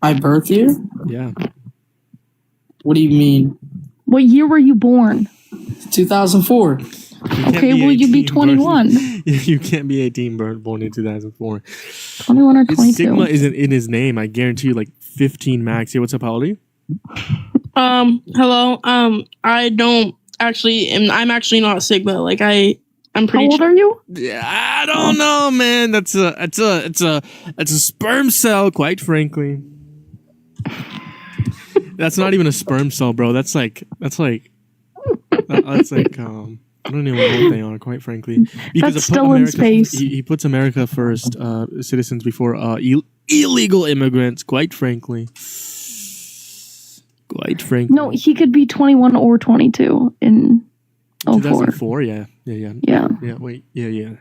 S8: My birth year?
S1: Yeah.
S8: What do you mean?
S3: What year were you born?
S8: 2004.
S3: Okay, will you be 21?
S1: You can't be 18, born in 2004.
S3: 21 or 22.
S1: Sigma isn't in his name. I guarantee you, like 15 max. Hey, what's up, how old are you?
S8: Hello. I don't actually, I'm actually not Sigma. Like I'm pretty.
S3: How old are you?
S1: Yeah, I don't know, man. It's a sperm cell. Quite frankly, that's not even a sperm cell, bro. That's like I don't even know what they are. Quite frankly, because
S3: that's still in space.
S1: He puts America first, citizens before illegal immigrants. Quite frankly.
S3: No, he could be 21 or 22 in 04.
S1: 2004, yeah. Wait, yeah.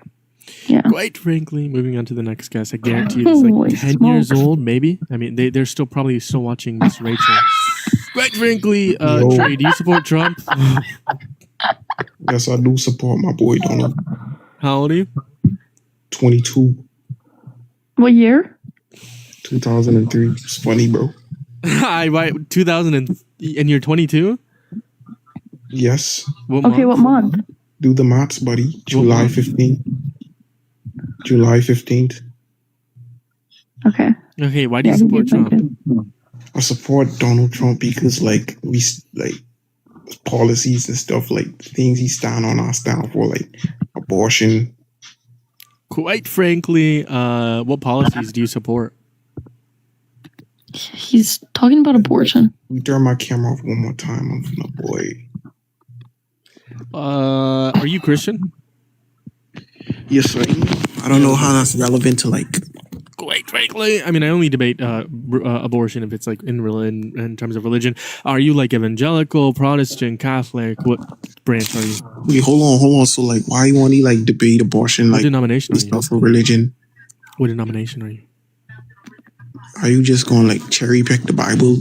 S1: Quite frankly, moving on to the next guest, I guarantee you it's like 10 years old, maybe. I mean, they're still probably watching Miss Rachel. Quite frankly, Trey, do you support Trump?
S17: Yes, I do support my boy Donald.
S1: How old are you?
S17: 22.
S3: What year?
S17: 2003. It's funny, bro.
S1: Right, 2000 and you're 22?
S17: Yes.
S3: What month?
S17: Do the maths, buddy. July 15th. July 15th.
S3: Okay.
S1: Okay, why do you support Trump?
S17: I support Donald Trump because policies and stuff, like things he stand on, I stand for, like abortion.
S1: Quite frankly, what policies do you support?
S3: He's talking about abortion.
S17: We turn my camera off one more time. I'm from the boy.
S1: Are you Christian?
S17: Yes, sir. I don't know how that's relevant to like.
S1: Quite frankly, I mean, I only debate abortion if it's like in terms of religion. Are you like evangelical, Protestant, Catholic? What branch are you?
S17: Wait, hold on. So like, why you want to like debate abortion?
S1: What
S17: Like,
S1: denomination are you?
S17: stuff for religion?
S1: What denomination are you?
S17: Are you just going to like cherry pick the Bible?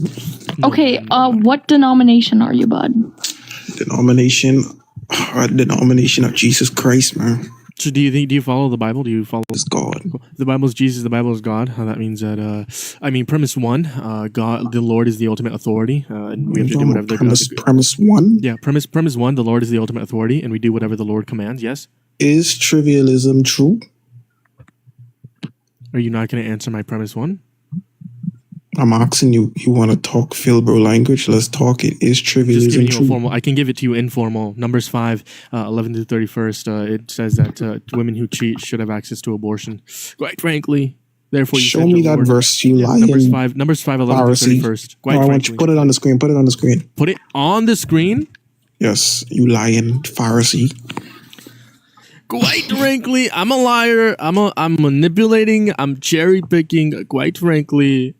S3: Okay, what denomination are you, bud?
S17: Denomination of Jesus Christ, man.
S1: So do you follow the Bible? Do you follow
S17: God?
S1: The Bible is Jesus. The Bible is God. That means that premise one, God, the Lord is the ultimate authority, and we have to do whatever
S17: premise one.
S1: Yeah, premise one. The Lord is the ultimate authority, and we do whatever the Lord commands. Yes.
S17: Is trivialism true?
S1: Are you not going to answer my premise one?
S17: I'm asking you. You want to talk Philbro language? Let's talk it. Is trivialism true?
S1: Formal. I can give it to you informal. Numbers 5, 11 to 31st. It says that women who cheat should have access to abortion. Quite frankly, therefore, you
S17: show me that verse. You lying.
S1: Numbers 5, 11 to 31st. Quite
S17: I want you to put it on the screen. Put it on the screen.
S1: Put it on the screen.
S17: Yes, you lying Pharisee.
S1: Quite frankly, I'm a liar. I'm manipulating. I'm cherry picking. Quite frankly,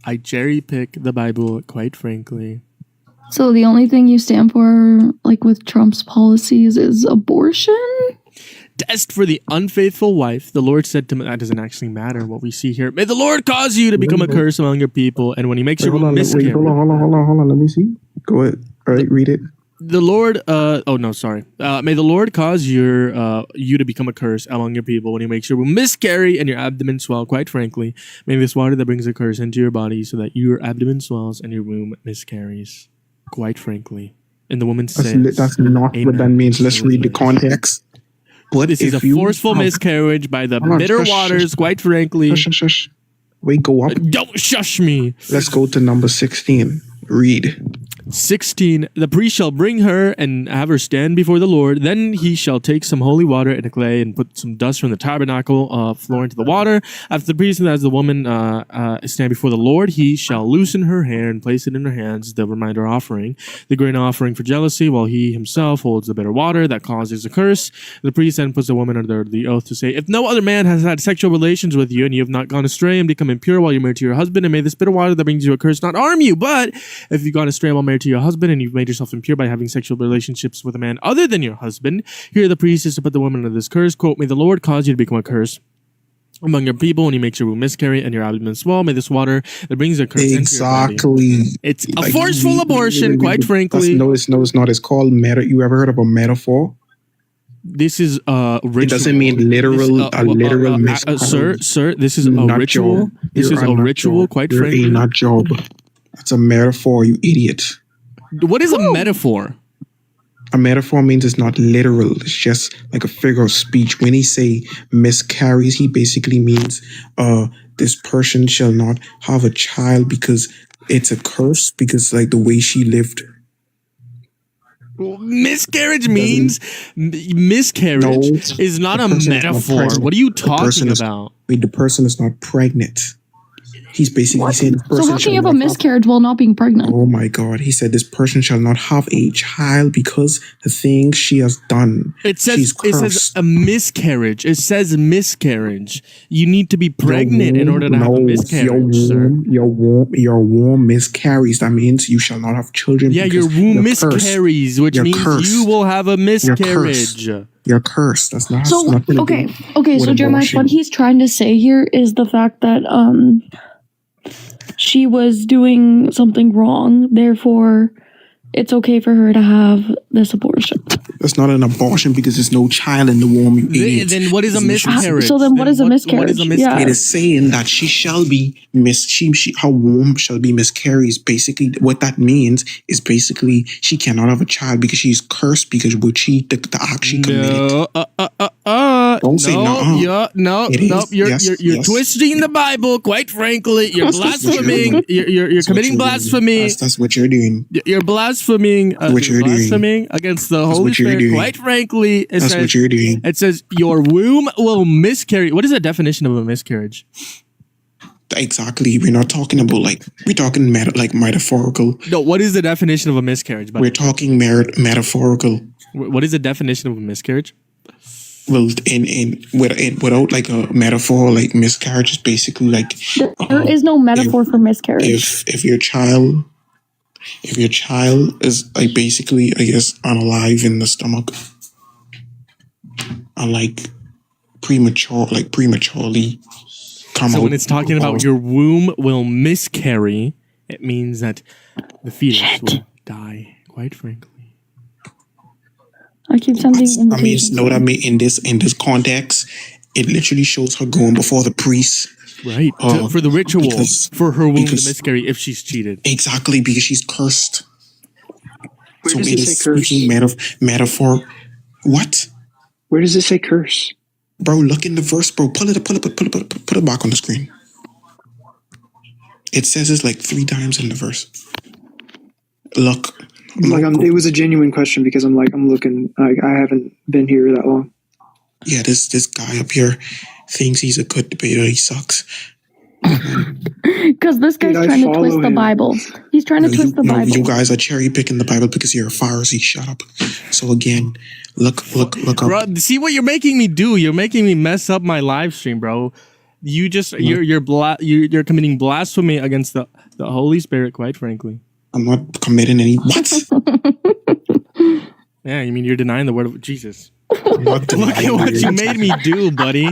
S1: I cherry pick the Bible. Quite frankly.
S3: So the only thing you stand for, like with Trump's policies, is abortion?
S1: Test for the unfaithful wife. The Lord said to me, that doesn't actually matter what we see here. May the Lord cause you to become a curse among your people, and when He makes you miscarry.
S17: Hold on. Let me see. Go ahead. All right, read it.
S1: The Lord, may the Lord cause you to become a curse among your people when He makes your womb miscarry and your abdomen swell. Quite frankly, may this water that brings a curse into your body so that your abdomen swells and your womb miscarries. Quite frankly. And the woman says,
S17: that's not what that means. Let's read the context.
S1: But this is a forceful miscarriage by the bitter waters, quite frankly.
S17: Shush. Wait, go up.
S1: Don't shush me.
S17: Let's go to number 16. Read.
S1: 16, the priest shall bring her and have her stand before the Lord. Then he shall take some holy water and a clay and put some dust from the tabernacle floor into the water. After the priest and as the woman stand before the Lord, he shall loosen her hair and place it in her hands, the reminder offering, the grain offering for jealousy, while he himself holds the bitter water that causes a curse. The priest then puts the woman under the oath to say, if no other man has had sexual relations with you and you have not gone astray and become impure while you're married to your husband, and may this bitter water that brings you a curse not harm you, but if you've gone astray while married to your husband and you've made yourself impure by having sexual relationships with a man other than your husband, here the priest is to put the woman under this curse. Quote, may the Lord cause you to become a curse among your people when He makes your womb miscarry and your abdomen swell. May this water that brings a curse into your body. It's a forceful abortion, quite frankly.
S17: No, it's not. It's called meta. You ever heard of a metaphor?
S1: This is a ritual.
S17: It doesn't mean literal.
S1: Sir, this is a ritual. This is a ritual, quite frankly.
S17: You're a nut job. That's a metaphor, you idiot.
S1: What is a metaphor?
S17: A metaphor means it's not literal. It's just like a figure of speech. When he say miscarries, he basically means this person shall not have a child because it's a curse, because like the way she lived.
S1: Miscarriage means miscarriage is not a metaphor. What are you talking about?
S17: The person is not pregnant. He's basically saying this person.
S3: So how can you have a miscarriage while not being pregnant?
S17: Oh my God! He said this person shall not have a child because the things she has done.
S1: It says a miscarriage. It says miscarriage. You need to be pregnant in order to have a miscarriage, sir.
S17: Your womb miscarries. That means you shall not have children.
S1: Yeah, your womb miscarries, which means you will have a miscarriage.
S17: You're cursed. That's not.
S3: So okay. So Jeremiah, what he's trying to say here is the fact that she was doing something wrong, therefore it's okay for her to have this abortion.
S17: That's not an abortion because there's no child in the womb, you idiot.
S1: Then what is a miscarriage?
S3: So then what is a miscarriage? Yeah.
S17: It is saying that she shall be her womb shall be miscarried. Basically, what that means is basically she cannot have a child because she's cursed because what the act she committed. Don't say no.
S1: No. You're twisting the Bible. Quite frankly, you're blaspheming. You're committing blasphemy.
S17: That's what you're doing.
S1: You're blaspheming against the Holy Spirit. Quite frankly,
S17: that's what you're doing.
S1: It says your womb will miscarry. What is the definition of a miscarriage?
S17: Exactly. We're not talking about we're talking metaphorical.
S1: No, what is the definition of a miscarriage?
S17: We're talking metaphorical.
S1: What is the definition of a miscarriage?
S17: Well, without like a metaphor, like miscarriage is basically like
S3: there is no metaphor for miscarriage.
S17: If your child is like basically, I guess, unalive in the stomach, and like prematurely come out.
S1: So when it's talking about your womb will miscarry, it means that the fetus will die. Quite frankly.
S3: I keep sending invitations.
S17: I mean, know what I mean? In this context, it literally shows her going before the priest.
S1: Right. For the ritual, for her womb to miscarry if she's cheated.
S17: Exactly, because she's cursed.
S18: Where
S17: So
S18: does
S17: it
S18: it
S17: is
S18: say curse?
S17: speaking metaphor. What?
S18: Where does it say curse?
S17: Bro, look in the verse, bro. Pull it back on the screen. It says it's like 3 times in the verse. Look.
S18: It was a genuine question because I'm looking. I haven't been here that long.
S17: Yeah, this guy up here thinks he's a good debater. He sucks.
S3: Because this guy's trying to twist the Bible. He's trying to twist the Bible.
S17: You guys are cherry picking the Bible because you're a Pharisee. Shut up. So again, look up.
S1: Bro, see what you're making me do? You're making me mess up my live stream, bro. You just you're committing blasphemy against the Holy Spirit. Quite frankly,
S17: I'm not committing any. What?
S1: Yeah, you mean you're denying the word of Jesus? Look at what you made me do, buddy.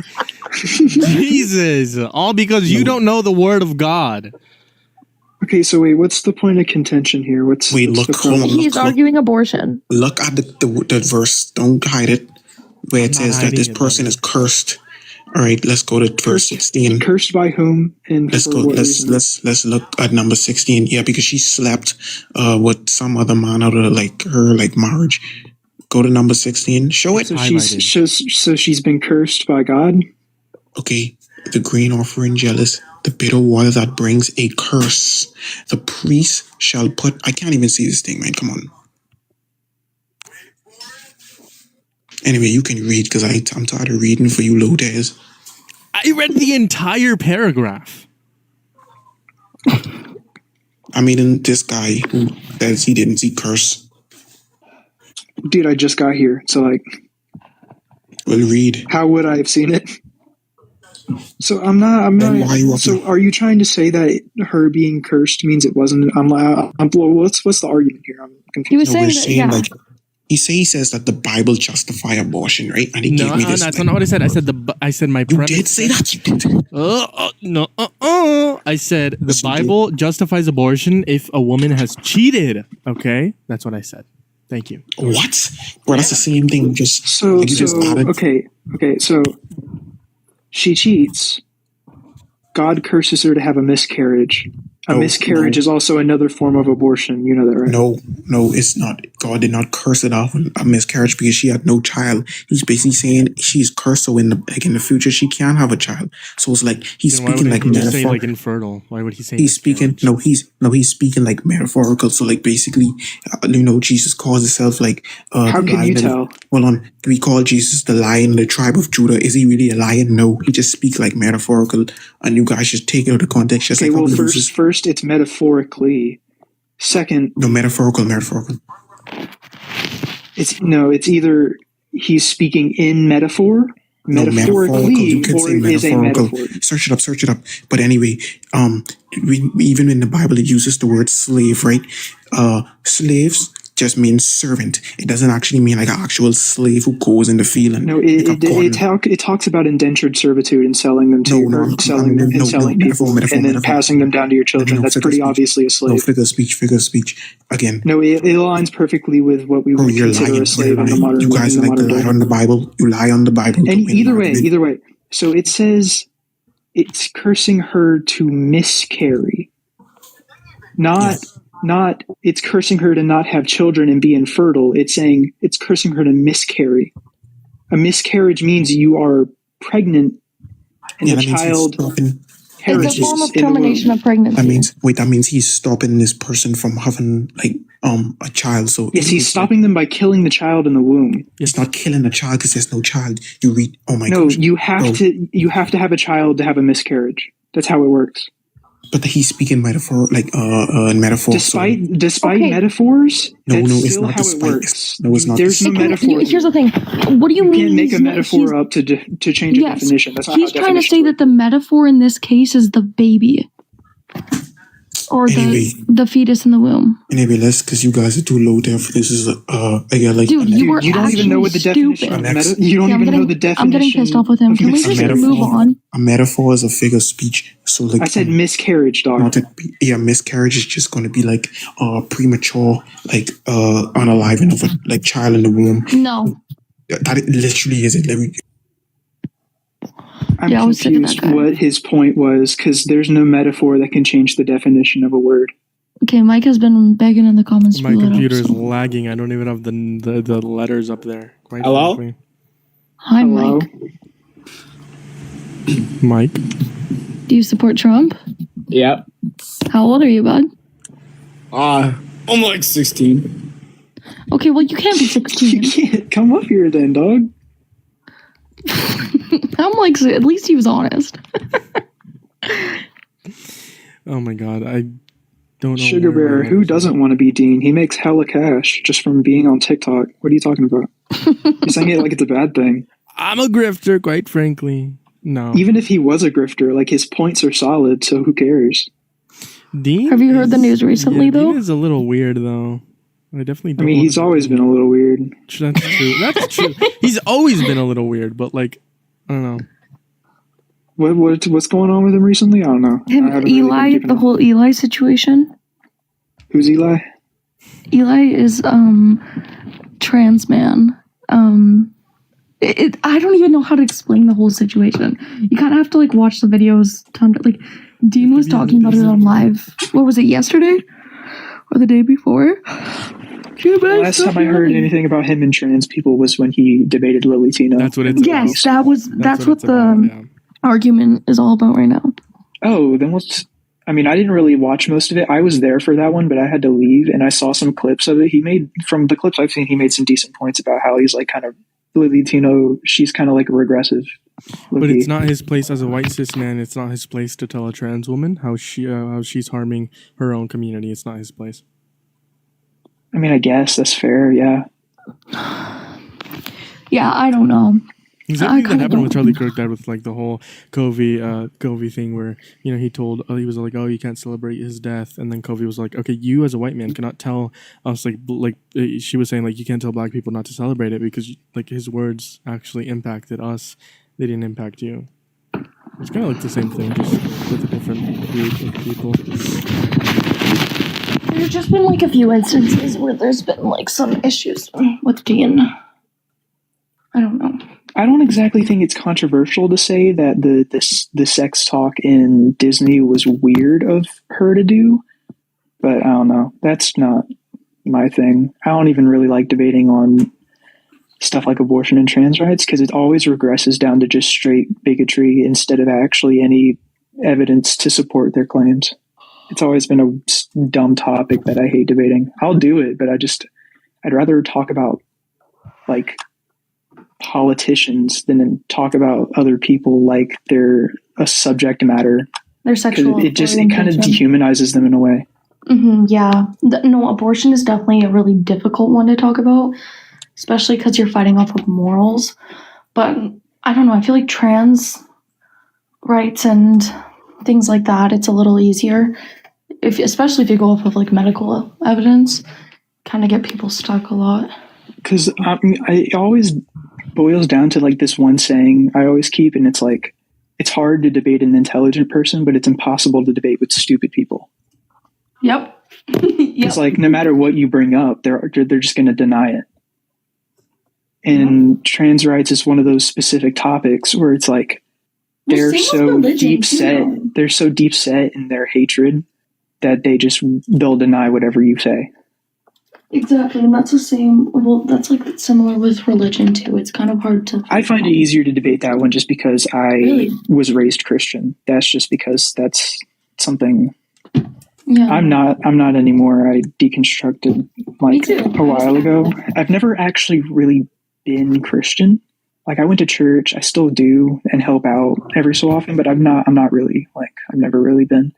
S1: Jesus, all because you don't know the word of God.
S18: Okay, so wait, what's the point of contention here?
S3: He's arguing abortion.
S17: Look at the verse. Don't hide it. Where it says that this person is cursed. All right, let's go to verse 16.
S18: Cursed by whom? And
S17: let's go. Let's look at number 16. Yeah, because she slept with some other man out of her marriage. Go to number 16. Show it.
S18: So she's been cursed by God.
S17: Okay, the grain offering jealous, the bitter water that brings a curse. The priest shall put. I can't even see this thing, man. Come on. Anyway, you can read because I'm tired of reading for you low days.
S1: I read the entire paragraph.
S17: I mean, this guy who says he didn't see curse.
S18: Dude, I just got here, so
S17: well, read.
S18: How would I have seen it? So I'm not. So are you trying to say that her being cursed means it wasn't? What's the argument here? I'm confused.
S3: He was saying that, yeah.
S17: He says that the Bible justify abortion, right? And he gave me this.
S1: That's not what I said. I said my premise.
S17: You did say that. You did.
S1: No. I said the Bible justifies abortion if a woman has cheated. Okay, that's what I said. Thank you.
S17: What? Well, that's the same thing.
S18: Okay. So she cheats. God curses her to have a miscarriage. A miscarriage is also another form of abortion. You know that, right?
S17: No, it's not. God did not curse it off a miscarriage because she had no child. He's basically saying she's cursed, so in the future she can't have a child. So it's like he's speaking like metaphor.
S1: Say like infertile. Why would he say?
S17: He's speaking. He's speaking like metaphorical. So like basically, Jesus calls himself like.
S18: How can you tell?
S17: Well, we call Jesus the Lion, the tribe of Judah. Is he really a lion? No, he just speaks like metaphorical, and you guys just take it out of context. Just
S18: okay, well, first it's metaphorically. Second,
S17: no, metaphorical.
S18: It's either he's speaking in metaphor, metaphorically,
S17: you can say metaphorical. Search it up. But anyway, even in the Bible, it uses the word slave, right? Slaves just means servant. It doesn't actually mean like an actual slave who goes in the field and
S18: it talks about indentured servitude and selling them to selling people and then passing them down to your children. That's pretty obviously a slave.
S17: No, figure of speech again.
S18: No, it aligns perfectly with what we would consider a slave in the modern.
S17: You guys like to lie on the Bible. You lie on the Bible.
S18: And either way. So it says it's cursing her to miscarry, not it's cursing her to not have children and be infertile. It's saying it's cursing her to miscarry. A miscarriage means you are pregnant and the child
S3: perishes. It's a form of termination of pregnancy.
S17: That means he's stopping this person from having a child. So
S18: yes, he's stopping them by killing the child in the womb.
S17: It's not killing the child because there's no child. You read. Oh my
S18: gosh.
S17: No,
S18: you have to have a child to have a miscarriage. That's how it works.
S17: But he's speaking metaphor, metaphor.
S18: Despite
S3: Okay.
S18: metaphors,
S17: No,
S18: that's
S17: no, it's
S18: still
S17: not
S18: how
S17: despite.
S18: it works.
S17: No, it's not
S18: There's no
S17: despite.
S18: metaphor.
S3: Here's the thing. What do you
S18: You
S3: mean?
S18: can't make a
S3: he's not-
S18: metaphor
S3: he's-
S18: up to change a
S3: Yes.
S18: definition. That's not
S3: He's
S18: how
S3: trying to
S18: definitions
S3: say that the metaphor in this case is the baby. Or
S17: Anyway.
S3: the fetus in the womb.
S17: Anyway, because you guys are too low down for this. Is again, like
S3: Dude, you were
S18: you don't even know what the
S3: actually
S18: definition of
S3: stupid.
S18: you don't
S3: Yeah,
S18: even know the definition.
S3: I'm getting pissed off with him. Can we
S18: of
S3: just
S18: miscarriage.
S3: move on?
S17: a metaphor is a figure of speech. So like
S18: I said miscarriage, dog.
S17: not that, yeah, miscarriage is just going to be like premature, like unaliving of a like child in the womb.
S3: No.
S17: That it literally is it.
S18: I'm
S3: Yeah, I was sick of that
S18: confused
S3: guy.
S18: what his point was because there's no metaphor that can change the definition of a word.
S3: Okay, Mike has been begging in the comments.
S1: My
S3: to pull it up,
S1: computer is
S3: so-
S1: lagging. I don't even have the letters up there. Quite
S14: Hello?
S1: frankly.
S3: Hi,
S18: Hello?
S3: Mike.
S1: Mike.
S3: Do you support Trump?
S14: Yeah.
S3: How old are you, bud?
S14: I'm like 16.
S3: Okay, well, you can't be 16.
S18: You can't come up here then, dog.
S3: I'm like, at least he was honest.
S1: Oh my god, I don't know.
S18: Sugar
S1: where
S18: Bear,
S1: my
S18: who
S1: letters
S18: doesn't want to be Dean? He makes hella cash just from being on TikTok. What are you talking about? You're saying it like it's a bad thing.
S1: I'm a grifter, quite frankly. No.
S18: Even if he was a grifter, like his points are solid, so who cares?
S1: Dean.
S3: Have you heard the news recently,
S1: yeah,
S3: though?
S1: Dean is a little weird, though. I definitely.
S18: I
S1: Don't
S18: mean,
S1: want
S18: he's
S1: to-
S18: always been a little weird.
S1: That's true. That's true. He's always been a little weird, but like, I don't know.
S18: What's going on with him recently? I don't know. I
S3: Him,
S18: haven't really been
S3: Eli,
S18: keeping
S3: the
S18: up.
S3: whole Eli situation.
S18: Who's Eli?
S3: Eli is trans man. I don't even know how to explain the whole situation. You kind of have to like watch the videos. Like Dean was talking about it on live. What was it, yesterday or the day before?
S18: Last time I heard anything about him and trans people was when he debated Lily Tina.
S1: That's what it's
S3: Yes, that's what
S1: it's about, yeah.
S3: argument is all about right now.
S18: Oh, then what's... I mean, I didn't really watch most of it. I was there for that one, but I had to leave, and I saw some clips of it. From the clips I've seen, he made some decent points about how he's like kind of... Lily Tino, she's kind of like regressive.
S1: But it's not his place as a white cis man. It's not his place to tell a trans woman how she's harming her own community. It's not his place.
S18: I mean, I guess that's fair, yeah.
S3: Yeah, I don't know.
S1: Exactly that
S3: kinda
S1: happened with
S3: don't.
S1: Charlie Kirk. That with like the whole Covey thing, where he told he was like, oh, you can't celebrate his death, and then Covey was like, okay, you as a white man cannot tell us she was saying like you can't tell black people not to celebrate it because like his words actually impacted us. They didn't impact you. It's kind of like the same thing, just with a different group of people.
S3: There's just been like a few instances where there's been like some issues with Dean. I don't know.
S18: I don't exactly think it's controversial to say that the sex talk in Disney was weird of her to do, but I don't know. That's not my thing. I don't even really like debating on stuff like abortion and trans rights because it always regresses down to just straight bigotry instead of actually any evidence to support their claims. It's always been a dumb topic that I hate debating. I'll do it, but I'd rather talk about like politicians than talk about other people like they're a subject matter.
S3: Their sexual
S18: It kind of
S3: orientation.
S18: dehumanizes them in a way.
S3: Yeah. No, abortion is definitely a really difficult one to talk about, especially because you're fighting off of morals. But I don't know. I feel like trans rights and things like that, it's a little easier, especially if you go off of like medical evidence. Kind of get people stuck a lot.
S18: Because it always boils down to like this one saying I always keep, and it's like it's hard to debate an intelligent person, but it's impossible to debate with stupid people.
S3: Yep.
S18: It's like no matter what you bring up, they're just going to deny it. And trans rights is one of those specific topics where it's like they're so deep set. They're so deep set in their hatred that they'll deny whatever you say.
S3: Exactly, and that's the same. Well, that's like similar with religion too. It's kind of hard to.
S18: I find it easier to debate that one just because I was raised Christian. That's just because that's something.
S3: Yeah.
S18: I'm not anymore. I deconstructed like a while ago. I've never actually really been Christian. like I went to church, I still do and help out every so often, but I'm not really like I've never really been.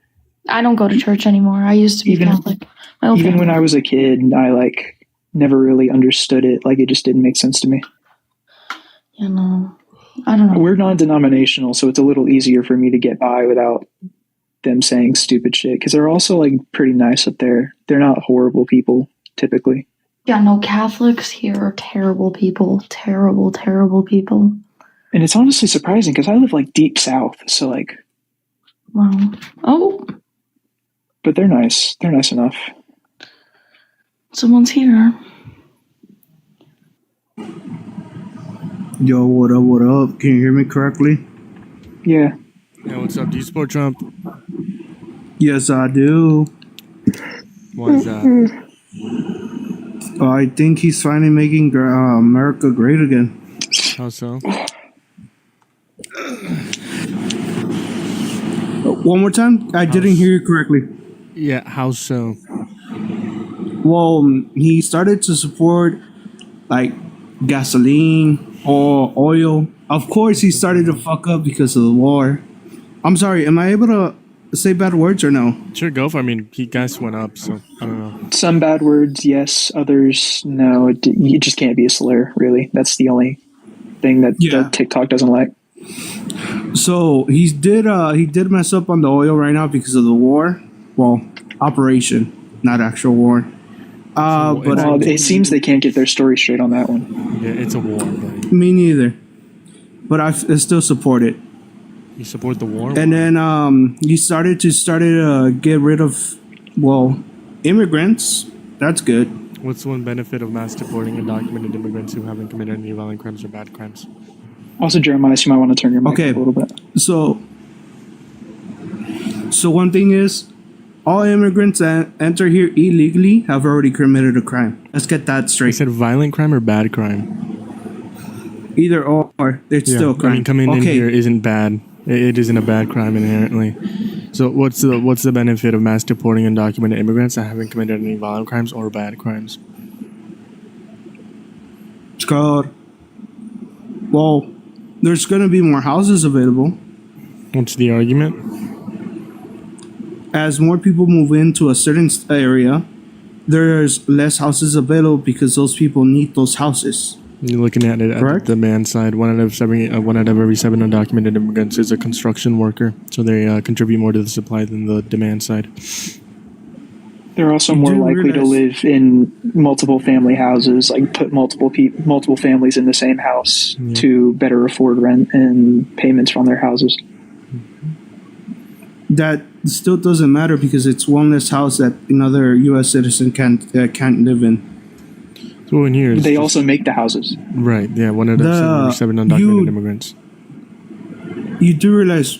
S3: I don't go to church anymore. I used to be Catholic.
S18: Even when I was a kid, I like never really understood it. Like it just didn't make sense to me.
S3: You know, I don't know.
S18: We're non-denominational, so it's a little easier for me to get by without them saying stupid shit. Because they're also like pretty nice up there. They're not horrible people typically.
S3: Yeah, no, Catholics here are terrible people. Terrible, terrible people.
S18: And it's honestly surprising because I live like deep south, so like.
S3: Wow. Oh.
S18: But they're nice. They're nice enough.
S3: Someone's here.
S19: Yo, what up, what up? Can you hear me correctly?
S18: Yeah.
S1: Yeah, what's up? Do you support Trump?
S19: Yes, I do.
S1: Why is that?
S19: I think he's finally making America great again.
S1: How so?
S19: One more time? I didn't hear you correctly.
S1: Yeah, how so?
S19: Well, he started to support like gasoline or oil. Of course, he started to fuck up because of the war. I'm sorry, am I able to say bad words or no?
S1: Sure, go for it. I mean, gas went up, so I don't know.
S18: Some bad words, yes. Others, no. It just can't be a slur, really. That's the only thing that TikTok doesn't like.
S19: So he did mess up on the oil right now because of the war. Well, operation, not actual war.
S18: But it seems they can't get their story straight on that one.
S1: Yeah, it's a war, buddy.
S19: Me neither. But I still support it.
S1: You support the war?
S19: And then he started to get rid of, well, immigrants. That's good.
S1: What's one benefit of mass deporting undocumented immigrants who haven't committed any violent crimes or bad crimes?
S18: Also, Jeremiah, you might want to turn your mic up a little bit.
S19: So one thing is, all immigrants that enter here illegally have already committed a crime. Let's get that straight.
S1: You said violent crime or bad crime?
S19: Either or, it's still a crime.
S1: I mean, coming in here isn't bad. It isn't a bad crime inherently. So what's the benefit of mass deporting undocumented immigrants that haven't committed any violent crimes or bad crimes?
S19: It's called, well, there's going to be more houses available.
S1: What's the argument?
S19: As more people move into a certain area, there's less houses available because those people need those houses.
S1: You're looking at it at the demand side. One out of every seven undocumented immigrants is a construction worker, so they contribute more to the supply than the demand side.
S18: They're also more likely to live in multiple family houses, like put multiple families in the same house to better afford rent and payments from their houses.
S19: That still doesn't matter because it's one less house that another U.S. citizen can't live in.
S1: So in here,
S18: they also make the houses.
S1: Right. Yeah. One out of seven undocumented immigrants.
S19: You do realize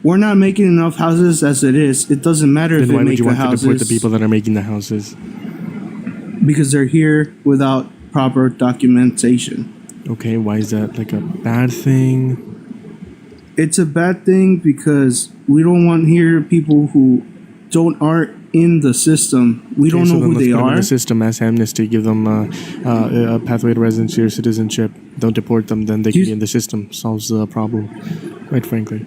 S19: we're not making enough houses as it is. It doesn't matter if
S1: then
S19: we
S1: why
S19: make
S1: would you
S19: the
S1: want
S19: houses.
S1: to deport the people that are making the houses?
S19: Because they're here without proper documentation.
S1: Okay. Why is that like a bad thing?
S19: It's a bad thing because we don't want here people who aren't in the system. We don't know who they are.
S1: In the system as amnesty, give them a pathway to residency or citizenship. Don't deport them, then they can be in the system. Solves the problem, quite frankly.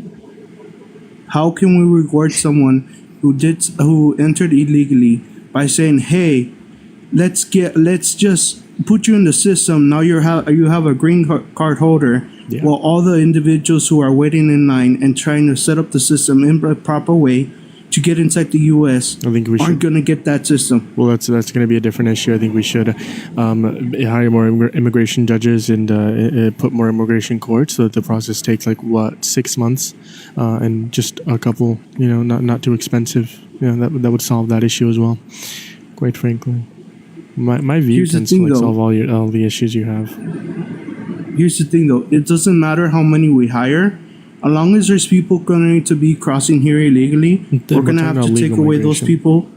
S19: How can we reward someone who entered illegally by saying, "Hey, let's just put you in the system. Now you have a green card holder." Yeah. While all the individuals who are waiting in line and trying to set up the system in a proper way to get inside the U.S. aren't going to get that system.
S1: Well, that's going to be a different issue. I think we should hire more immigration judges and put more immigration courts so that the process takes 6 months and just a couple, not too expensive. That would solve that issue as well, quite frankly. My view tends to solve all the issues you have.
S19: Here's the thing, though. It doesn't matter how many we hire. As long as there's people going to be crossing here illegally, we're going to have to take away those people.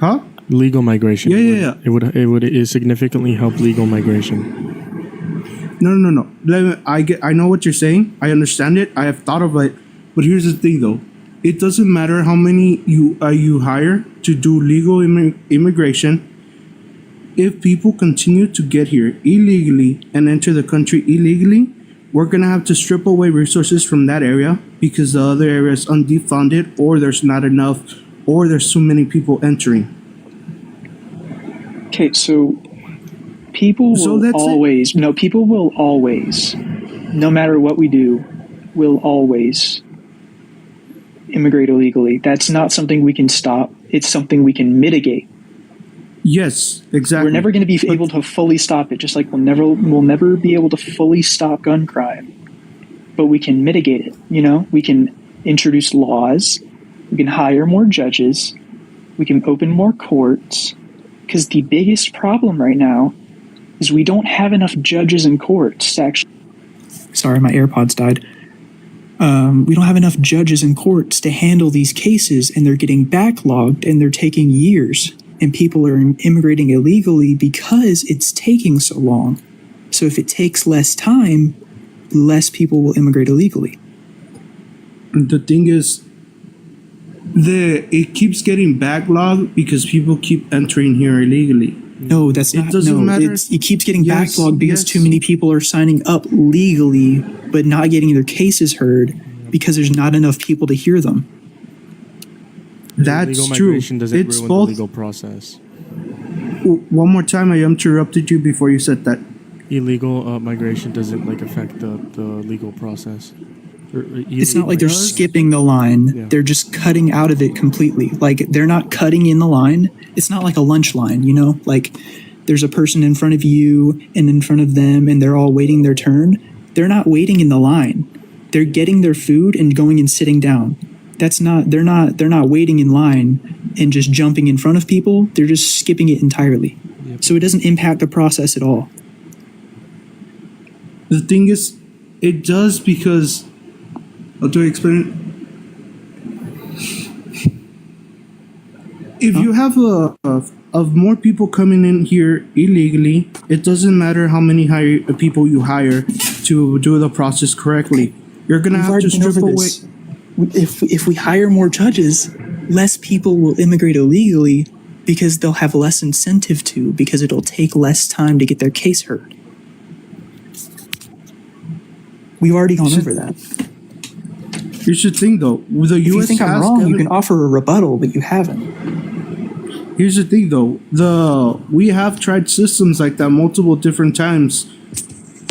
S19: Huh?
S1: Legal migration.
S19: Yeah.
S1: It would significantly help legal migration.
S19: No. I know what you're saying. I understand it. I have thought of it. But here's the thing, though. It doesn't matter how many you hire to do legal immigration. if people continue to get here illegally and enter the country illegally, we're going to have to strip away resources from that area because the other area is undefunded, or there's not enough, or there's too many people entering.
S18: Okay, so people will always, no matter what we do, will always immigrate illegally. That's not something we can stop. It's something we can mitigate.
S19: Yes, exactly.
S18: We're never going to be able to fully stop it, just like we'll never be able to fully stop gun crime. But we can mitigate it, you know? We can introduce laws, we can hire more judges, we can open more courts, because the biggest problem right now is we don't have enough judges in courts to actually...
S20: Sorry, my AirPods died. We don't have enough judges in courts to handle these cases, and they're getting backlogged, and they're taking years. And people are immigrating illegally because it's taking so long. So if it takes less time, less people will immigrate illegally.
S19: The thing is, it keeps getting backlogged because people keep entering here illegally.
S20: No, that's not.
S19: It doesn't matter.
S20: It keeps getting backlogged because too many people are signing up legally, but not getting their cases heard because there's not enough people to hear them.
S19: That's
S1: illegal
S19: true.
S1: migration doesn't
S19: It's
S1: ruin
S19: both.
S1: the legal process.
S19: One more time, I interrupted you before you said that.
S1: Illegal migration doesn't affect the legal process.
S20: It's not like they're skipping the line.
S1: Yeah.
S20: They're just cutting out of it completely. Like, they're not cutting in the line. It's not like a lunch line, you know? Like, there's a person in front of you and in front of them, and they're all waiting their turn. They're not waiting in the line. They're getting their food and going and sitting down. They're not waiting in line and just jumping in front of people. They're just skipping it entirely.
S1: Yep.
S20: So it doesn't impact the process at all.
S19: The thing is, it does because... How do I explain it? If you have of more people coming in here illegally, it doesn't matter how many people you hire to do the process correctly. You're gonna have to strip away.
S20: If we hire more judges, less people will immigrate illegally because they'll have less incentive to, because it'll take less time to get their case heard. We've already gone over that.
S19: Here's the thing, though. The
S20: If
S19: U.S.
S20: you think I'm wrong, you can offer a rebuttal, but you haven't.
S19: Here's the thing, though. We have tried systems like that multiple different times,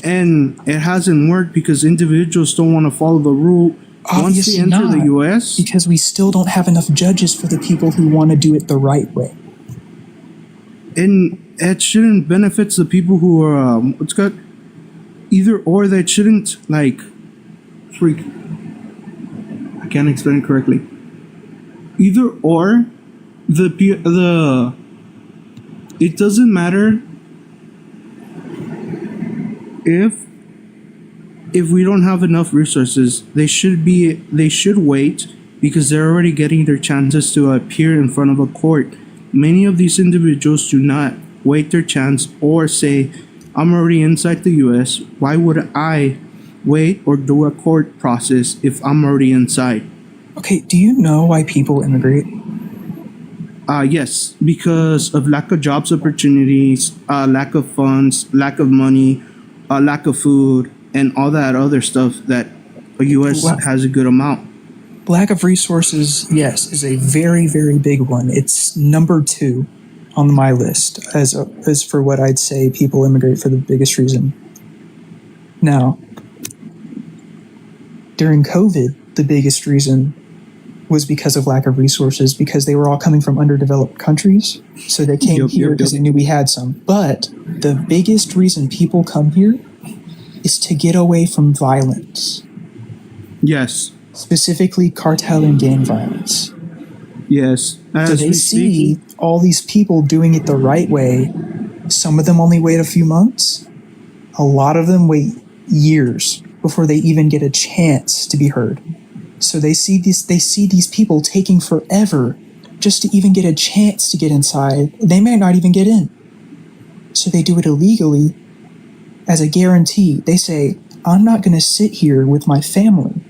S19: and it hasn't worked because individuals don't want to follow the rule. Once they enter the U.S.,
S20: because we still don't have enough judges for the people who want to do it the right way.
S19: And it shouldn't benefit the people who are either or. That shouldn't I can't explain it correctly. Either or, it doesn't matter if we don't have enough resources. They should wait because they're already getting their chances to appear in front of a court. Many of these individuals do not wait their chance or say, I'm already inside the US, why would I wait or do a court process if I'm already inside?
S20: Okay, do you know why people immigrate?
S19: Yes, because of lack of jobs opportunities, lack of funds, lack of money, lack of food, and all that other stuff that the U.S. has a good amount.
S20: Lack of resources, yes, is a very, very big one. It's number 2 on my list as for what I'd say people immigrate for the biggest reason. Now, during COVID, the biggest reason was because of lack of resources, because they were all coming from underdeveloped countries. So they came here because they knew we had some. But the biggest reason people come here is to get away from violence.
S19: Yes.
S20: Specifically cartel and gang violence.
S19: Yes.
S20: So they see all these people doing it the right way. Some of them only wait a few months. A lot of them wait years before they even get a chance to be heard. So they see these people taking forever just to even get a chance to get inside. They may not even get in. So they do it illegally as a guarantee. They say, I'm not going to sit here with my family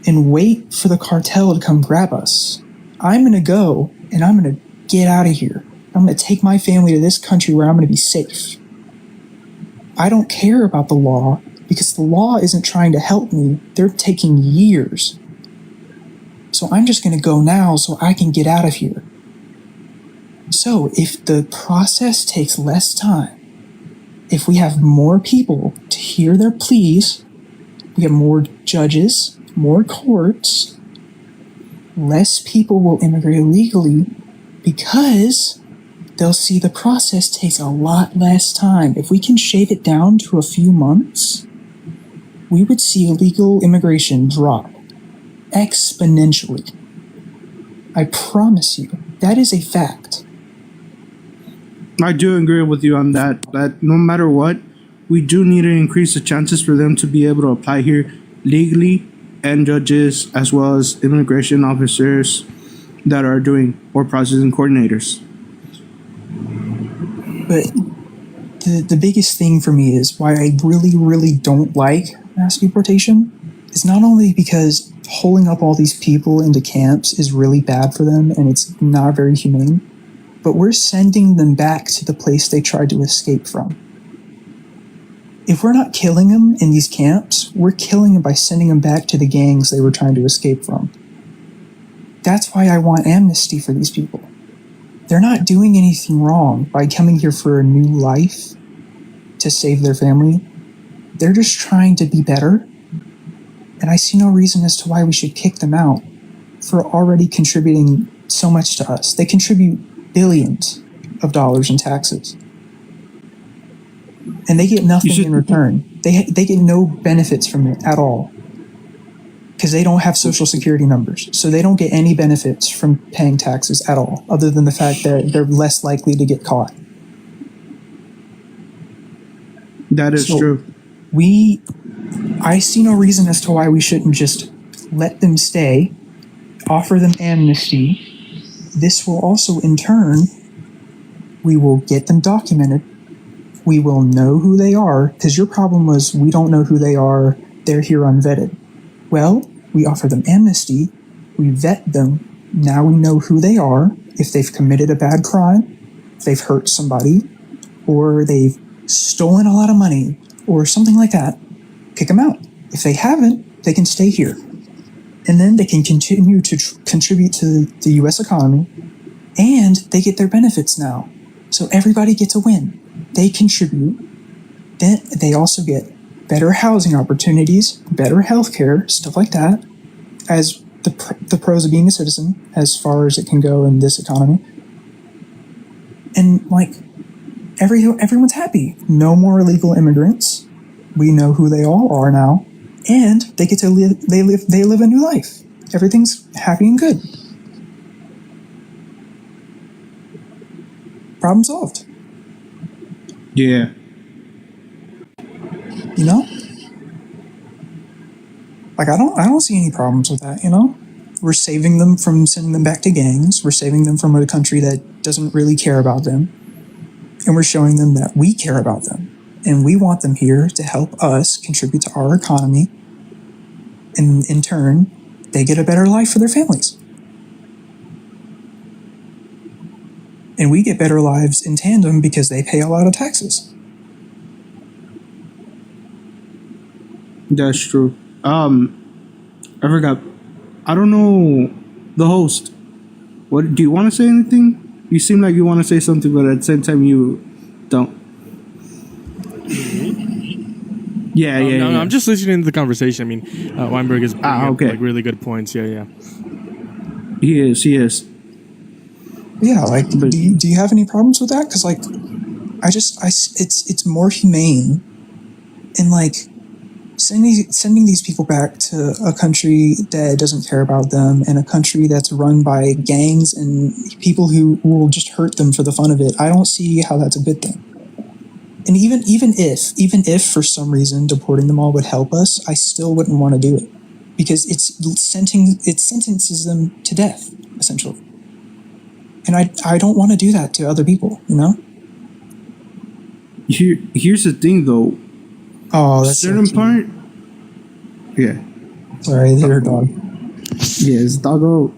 S20: and wait for the cartel to come grab us. I'm going to go and I'm going to get out of here. I'm going to take my family to this country where I'm going to be safe. I don't care about the law because the law isn't trying to help me. They're taking years. So I'm just going to go now so I can get out of here. So if the process takes less time, if we have more people to hear their pleas, we have more judges, more courts, less people will immigrate illegally because they'll see the process takes a lot less time. If we can shave it down to a few months, we would see illegal immigration drop exponentially. I promise you, that is a fact.
S19: I do agree with you on that. That no matter what, we do need to increase the chances for them to be able to apply here legally, and judges as well as immigration officers that are doing or processing coordinators.
S20: But the biggest thing for me is why I really, really don't like mass deportation is not only because holding up all these people into camps is really bad for them and it's not very humane, but we're sending them back to the place they tried to escape from. If we're not killing them in these camps, we're killing them by sending them back to the gangs they were trying to escape from. That's why I want amnesty for these people. They're not doing anything wrong by coming here for a new life to save their family. They're just trying to be better. And I see no reason as to why we should kick them out for already contributing so much to us. They contribute billions of dollars in taxes. And they get nothing in return. They get no benefits from it at all. Because they don't have social security numbers. So they don't get any benefits from paying taxes at all, other than the fact that they're less likely to get caught.
S19: That is true.
S20: I see no reason as to why we shouldn't just let them stay, offer them amnesty. This will also, in turn, we will get them documented. We will know who they are, because your problem was we don't know who they are, they're here unvetted. Well, we offer them amnesty, we vet them, now we know who they are, if they've committed a bad crime, if they've hurt somebody, or they've stolen a lot of money, or something like that, kick them out. If they haven't, they can stay here. And then they can continue to contribute to the U.S. economy, and they get their benefits now. So everybody gets a win. They contribute, then they also get better housing opportunities, better healthcare, stuff like that, as the pros of being a citizen, as far as it can go in this economy. And like, everyone's happy. No more illegal immigrants. We know who they all are now, and they get to live. They live a new life. Everything's happy and good. Problem solved.
S19: Yeah.
S20: You know? Like, I don't see any problems with that, you know? We're saving them from sending them back to gangs. We're saving them from a country that doesn't really care about them. And we're showing them that we care about them. And we want them here to help us contribute to our economy. And in turn, they get a better life for their families. And we get better lives in tandem because they pay a lot of taxes.
S19: That's true. I forgot. I don't know the host. What do you want to say anything? You seem like you want to say something, but at the same time you don't. Yeah.
S1: No, I'm just listening to the conversation. I mean, Weinberg is bringing up, like, really good points. Yeah.
S19: He is.
S20: Yeah, like, do you have any problems with that? Because, like, it's more humane, and like sending these people back to a country that doesn't care about them, and a country that's run by gangs and people who will just hurt them for the fun of it. I don't see how that's a good thing. And even if for some reason deporting them all would help us, I still wouldn't want to do it, because it sentences them to death essentially. And I don't want to do that to other people, you know?
S19: Here's the thing, though.
S20: Oh, that's
S19: certain part. Yeah.
S20: Sorry, they're a dog.
S19: Yeah, it's doggo.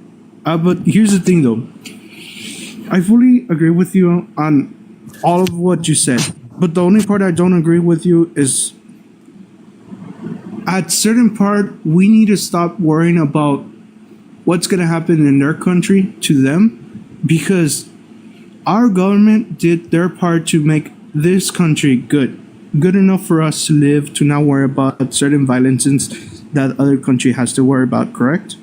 S19: But here's the thing, though. I fully agree with you on all of what you said. But the only part I don't agree with you is at certain part, we need to stop worrying about what's going to happen in their country to them, because our government did their part to make this country good enough for us to live, to not worry about certain violences that other country has to worry about, correct?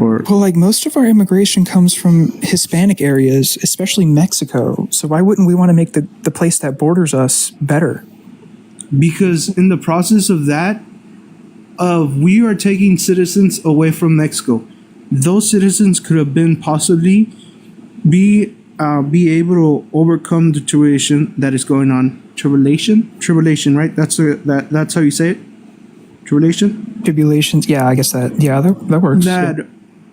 S19: Or
S20: Well, like most of our immigration comes from Hispanic areas, especially Mexico. So why wouldn't we want to make the place that borders us better?
S19: because in the process of that, we are taking citizens away from Mexico. Those citizens could have been possibly be able to overcome the tribulation that is going on. Tribulation, right? That's how you say it.
S20: Tribulations. Yeah, I guess that works.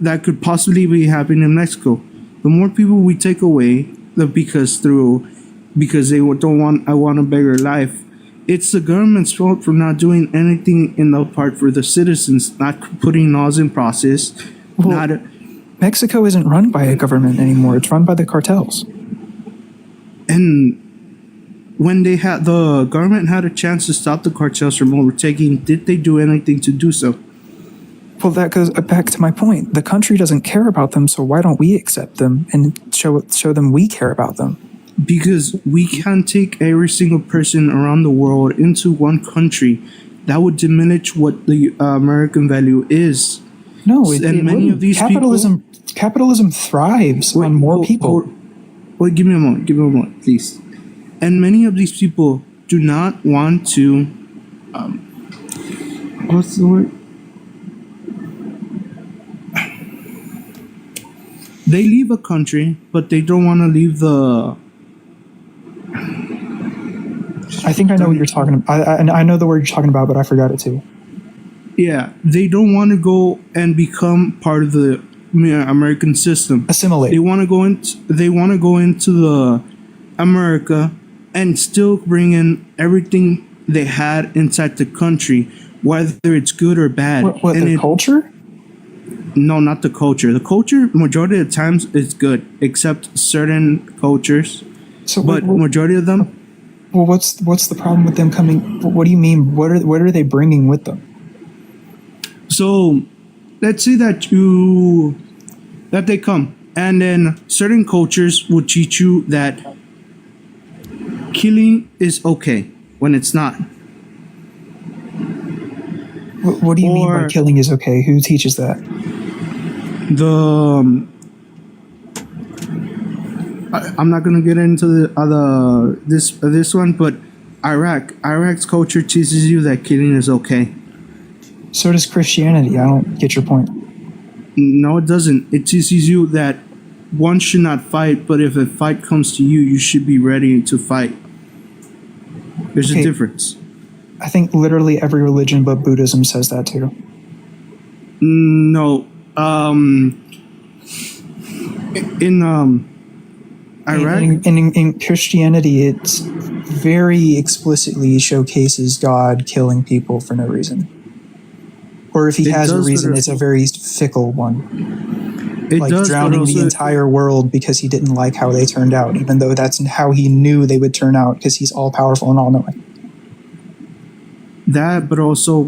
S19: That could possibly be happening in Mexico. The more people we take away, because they don't want a better life, it's the government's fault for not doing anything in the part for the citizens, not putting laws in process.
S20: Mexico isn't run by a government anymore. It's run by the cartels.
S19: And when the government had a chance to stop the cartels from overtaking, did they do anything to do so?
S20: Well, that goes back to my point. The country doesn't care about them, so why don't we accept them and show them we care about them?
S19: Because we can't take every single person around the world into one country. That would diminish what the American value is.
S20: No,
S19: many of these
S20: capitalism thrives on more people.
S19: Wait, give me a moment, please. And many of these people do not want to. What's the word? They leave a country, but they don't want to leave the.
S20: I think I know what you're talking about. I know the word you're talking about, but I forgot it too.
S19: Yeah, they don't want to go and become part of the American system.
S20: Assimilate.
S19: They want to go into the America and still bring in everything they had inside the country, whether it's good or bad.
S20: What the culture?
S19: No, not the culture. The culture, majority of the times, is good, except certain cultures. But majority of them.
S20: Well, what's the problem with them coming? What do you mean? What are they bringing with them?
S19: So, let's say that they come, and then certain cultures will teach you that killing is okay when it's not.
S20: What do you mean by killing is okay? Who teaches that?
S19: I'm not gonna get into this one, but Iraq's culture teaches you that killing is okay.
S20: So does Christianity. I don't get your point.
S19: No, it doesn't. It teaches you that one should not fight, but if a fight comes to you, you should be ready to fight. There's a difference.
S20: I think literally every religion but Buddhism says that too.
S19: No. In Iraq?
S20: In Christianity, it's very explicitly showcases God killing people for no reason. Or if he has a reason, it's a very fickle one. Like drowning the entire world because he didn't like how they turned out, even though that's how he knew they would turn out, because he's all-powerful and all-knowing.
S19: That, but also,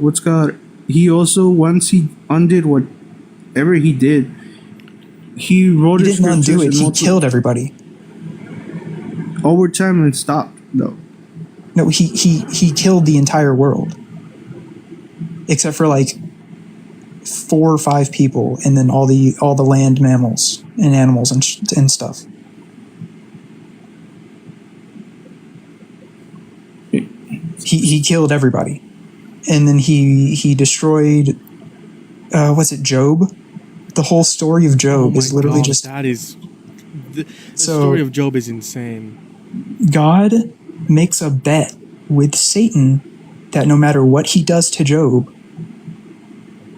S19: he also, once he undid whatever he did, he wrote
S20: He didn't undo it, he killed everybody.
S19: Over time and stopped, though.
S20: No, he killed the entire world. Except for like 4 or 5 people, and then all the land mammals and animals and stuff. He killed everybody, and then he destroyed. What's it, Job? The whole story of Job is literally just
S1: that is. The story of Job is insane.
S20: God makes a bet with Satan that no matter what he does to Job,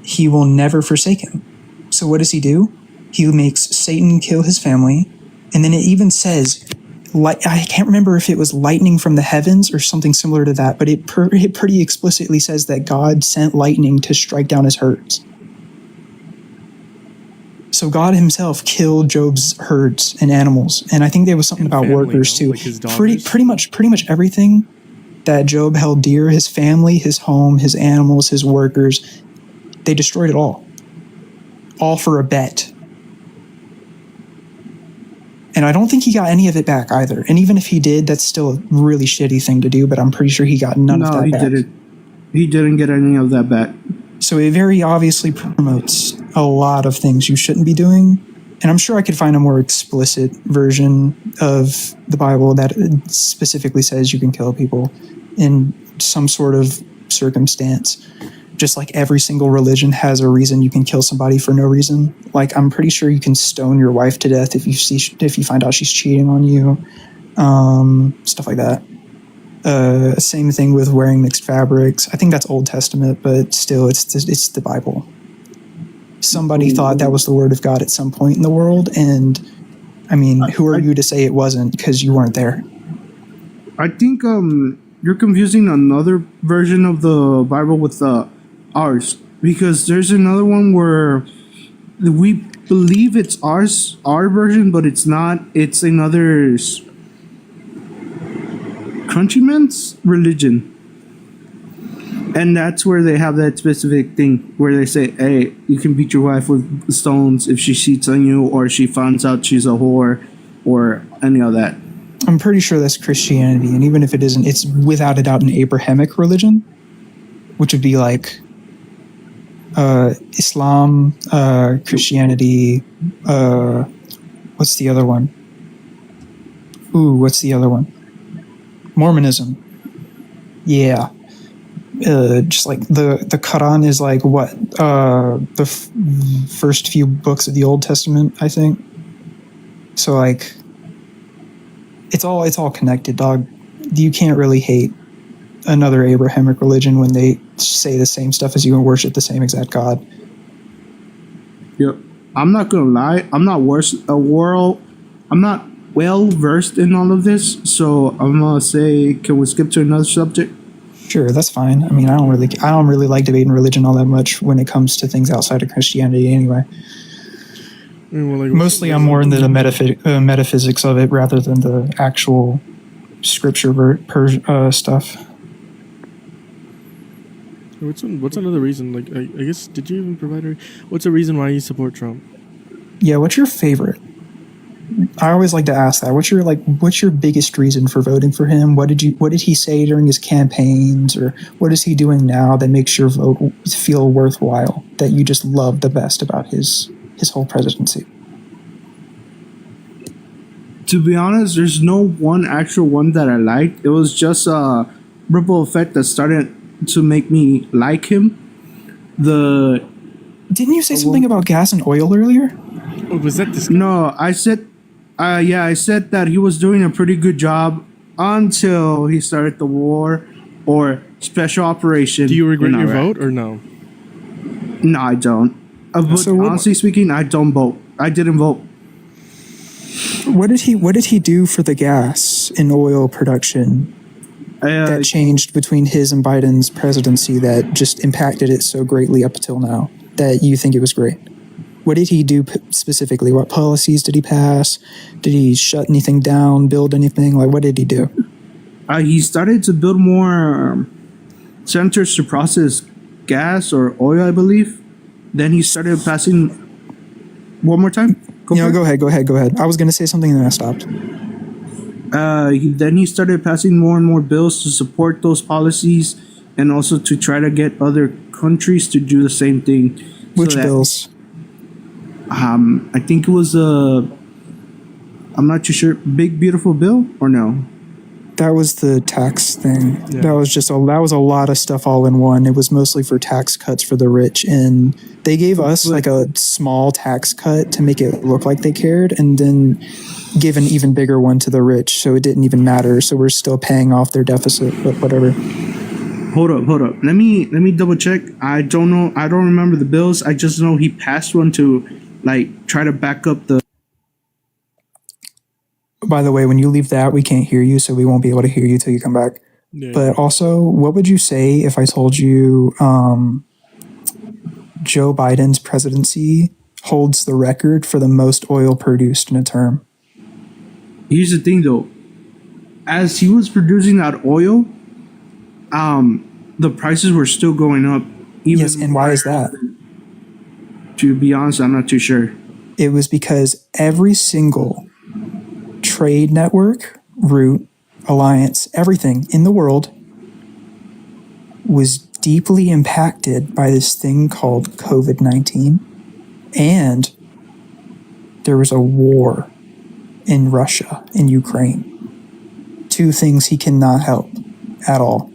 S20: he will never forsake him. So what does he do? He makes Satan kill his family, and then it even says, I can't remember if it was lightning from the heavens or something similar to that, but it pretty explicitly says that God sent lightning to strike down his herds. So God himself killed Job's herds and animals. And I think there was something about
S1: family,
S20: workers
S1: no?
S20: too.
S1: Like his
S20: Pretty much everything that Job held dear, his family, his home, his animals, his workers, they destroyed it all. All for a bet. And I don't think he got any of it back either. And even if he did, that's still a really shitty thing to do, but I'm pretty sure he got none of that
S19: he
S20: back.
S19: didn't. He didn't get any of that back.
S20: So it very obviously promotes a lot of things you shouldn't be doing. And I'm sure I could find a more explicit version of the Bible that specifically says you can kill people in some sort of circumstance. Just like every single religion has a reason you can kill somebody for no reason. Like I'm pretty sure you can stone your wife to death if you find out she's cheating on you, stuff like that. Same thing with wearing mixed fabrics. I think that's Old Testament, but still, it's the Bible. Somebody thought that was the word of God at some point in the world, and I mean, who are you to say it wasn't because you weren't there?
S19: I think you're confusing another version of the Bible with ours, because there's another one where we believe it's our version, but it's not. It's another's countryman's religion. And that's where they have that specific thing where they say, hey, you can beat your wife with stones if she cheats on you or she finds out she's a whore or any of that.
S20: I'm pretty sure that's Christianity. And even if it isn't, it's without a doubt an Abrahamic religion, which would be like Islam, Christianity, what's the other one? What's the other one? Mormonism. Yeah. Just like the Quran is like what the first few books of the Old Testament, I think. So like it's all connected, dog. You can't really hate another Abrahamic religion when they say the same stuff as you and worship the same exact God.
S19: Yep. I'm not gonna lie, I'm not well versed in all of this, so I'm gonna say, can we skip to another subject?
S20: Sure, that's fine. I mean, I don't really like debating religion all that much when it comes to things outside of Christianity anyway. Mostly I'm more into the metaphysics of it rather than the actual scripture stuff.
S1: What's another reason? Like, I guess, did you even provide what's a reason why you support Trump?
S20: Yeah, what's your favorite? I always like to ask that. What's your biggest reason for voting for him? What did he say during his campaigns, or what is he doing now that makes your vote feel worthwhile, that you just love the best about his whole presidency?
S19: To be honest, there's no one actual one that I liked. It was just a ripple effect that started to make me like him.
S20: Didn't you say something about gas and oil earlier?
S1: Oh, was that this?
S19: No, I said that he was doing a pretty good job until he started the war or special operation.
S1: Do you regret your vote or no?
S19: No, I don't. But honestly speaking, I don't vote. I didn't vote.
S20: What did he do for the gas and oil production that changed between his and Biden's presidency that just impacted it so greatly up until now that you think it was great? What did he do specifically? What policies did he pass? Did he shut anything down, build anything? Like, what did he do?
S19: He started to build more centers to process gas or oil, I believe. Then he started passing... One more time?
S20: Go ahead. I was going to say something and then I stopped.
S19: Then he started passing more and more bills to support those policies and also to try to get other countries to do the same thing.
S20: Which bills?
S19: I think it was I'm not too sure. Big Beautiful Bill or no?
S20: That was the tax thing. Yeah. That was a lot of stuff all in one. It was mostly for tax cuts for the rich, and they gave us like a small tax cut to make it look like they cared, and then give an even bigger one to the rich, so it didn't even matter. So we're still paying off their deficit, but whatever.
S19: Hold up. Let me double check. I don't know. I don't remember the bills. I just know he passed one to like try to back up the.
S20: By the way, when you leave that, we can't hear you, so we won't be able to hear you till you come back. Yeah. But also, what would you say if I told you Joe Biden's presidency holds the record for the most oil produced in a term.
S19: Here's the thing, though. As he was producing that oil, the prices were still going up.
S20: Yes, and why is that?
S19: To be honest, I'm not too sure.
S20: It was because every single trade network, route, alliance, everything in the world was deeply impacted by this thing called COVID-19. And there was a war in Russia, in Ukraine. Two things he cannot help at all.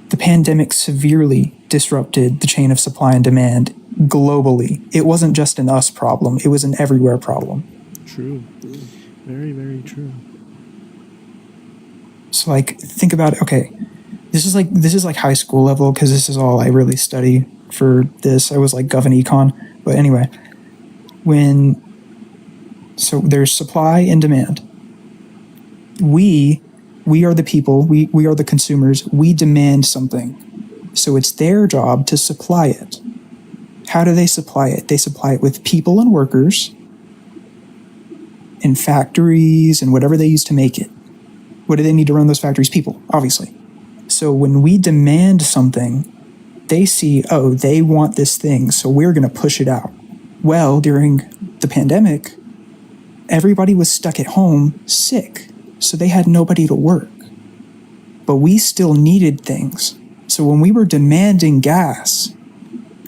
S20: The pandemic severely disrupted the chain of supply and demand globally. It wasn't just an us problem, it was an everywhere problem.
S1: True. Very, very true.
S20: So like think about it. Okay, this is like high school level because this is all I really study for this. I was like Gov and Econ, but anyway, so there's supply and demand. We are the people. We are the consumers. We demand something, so it's their job to supply it. How do they supply it? They supply it with people and workers in factories and whatever they use to make it. What do they need to run those factories? People, obviously. So when we demand something, they see, oh, they want this thing, so we're going to push it out. Well, during the pandemic, everybody was stuck at home sick, so they had nobody to work. But we still needed things. So when we were demanding gas,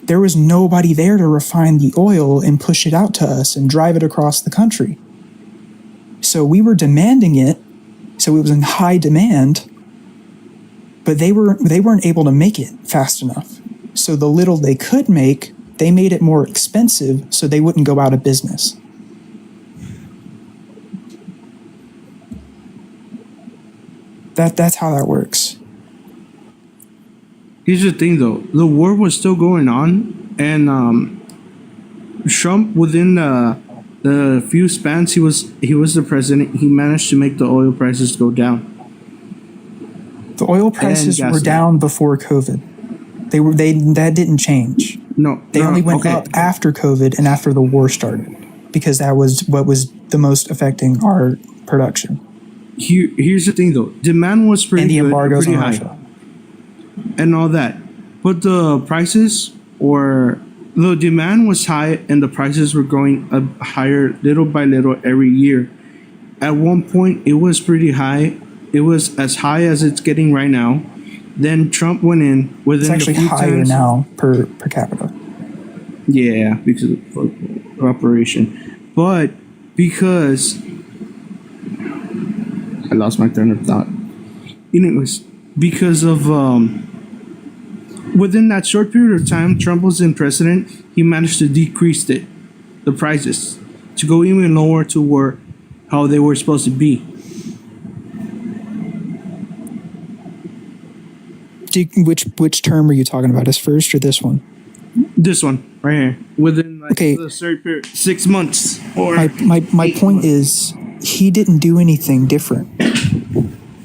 S20: there was nobody there to refine the oil and push it out to us and drive it across the country. So we were demanding it, so it was in high demand, but they weren't able to make it fast enough. So the little they could make, they made it more expensive so they wouldn't go out of business. That's how that works.
S19: Here's the thing, though. The war was still going on, and Trump, within the few spans he was the president, he managed to make the oil prices go down.
S20: The oil prices were down before COVID. That didn't change.
S19: No,
S20: they only went up after COVID and after the war started, because that was what was the most affecting our production.
S19: Here's the thing, though. Demand was pretty good,
S20: embargoes
S19: pretty
S20: on
S19: high,
S20: Russia
S19: and all that. But the prices, or the demand was high, and the prices were going up higher little by little every year. At one point, it was pretty high. It was as high as it's getting right now. Then Trump went in within.
S20: It's actually higher now per capita.
S19: Yeah, because of operation, but because I lost my train of thought. Anyways, because of within that short period of time Trump was in president, he managed to decrease the prices to go even lower to how they were supposed to be.
S20: Which term are you talking about? His first or this one?
S19: This one right here. Within the third period, 6 months. Or
S20: my point is, he didn't do anything different.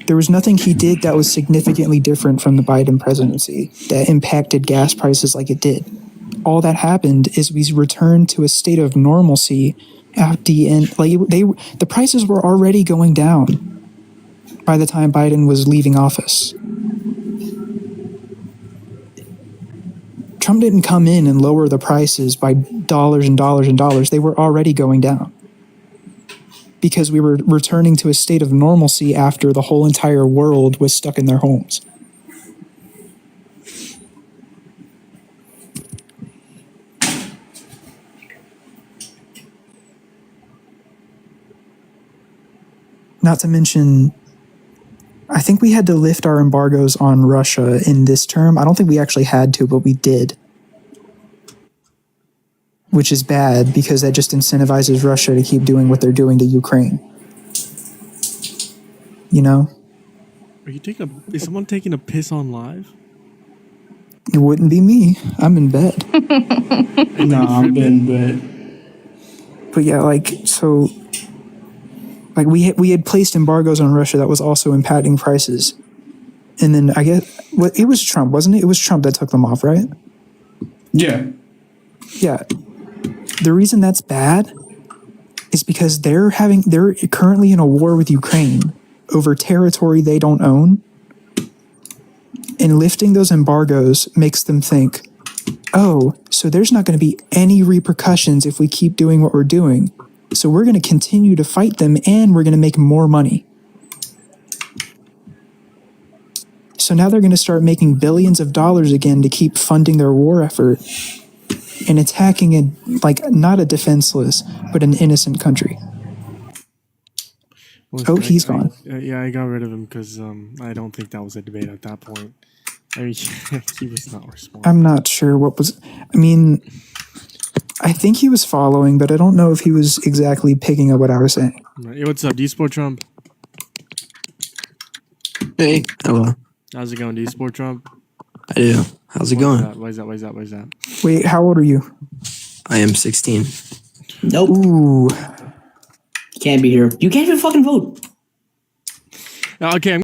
S20: There was nothing he did that was significantly different from the Biden presidency that impacted gas prices like it did. All that happened is we returned to a state of normalcy at the end. Like the prices were already going down by the time Biden was leaving office. Trump didn't come in and lower the prices by dollars and dollars and dollars. They were already going down because we were returning to a state of normalcy after the whole entire world was stuck in their homes. Not to mention, I think we had to lift our embargoes on Russia in this term. I don't think we actually had to, but we did. Which is bad because that just incentivizes Russia to keep doing what they're doing to Ukraine. You know?
S1: Is someone taking a piss on live?
S20: It wouldn't be me. I'm in bed.
S19: No, I'm in bed.
S20: But yeah, we had placed embargoes on Russia that was also impacting prices. And then I guess it was Trump, wasn't it? It was Trump that took them off, right?
S7: Yeah.
S20: Yeah. The reason that's bad is because they're currently in a war with Ukraine over territory they don't own. And lifting those embargoes makes them think, oh, so there's not going to be any repercussions if we keep doing what we're doing. So we're going to continue to fight them and we're going to make more money. So now they're going to start making billions of dollars again to keep funding their war effort and attacking not a defenseless, but an innocent country.
S1: Well,
S20: He's gone.
S1: I got rid of him because I don't think that was a debate at that point. I mean, he was not responding.
S20: I'm not sure what was. I mean, I think he was following, but I don't know if he was exactly picking up what I was saying.
S1: Hey, what's up? Do you support Trump?
S21: Hey, hello.
S1: How's it going? Do you support Trump?
S21: I do. How's it going?
S1: Why is that?
S20: Wait, how old are you?
S21: I am 16.
S10: Nope.
S20: Ooh.
S10: Can't be here. You can't even fucking vote.
S1: Okay,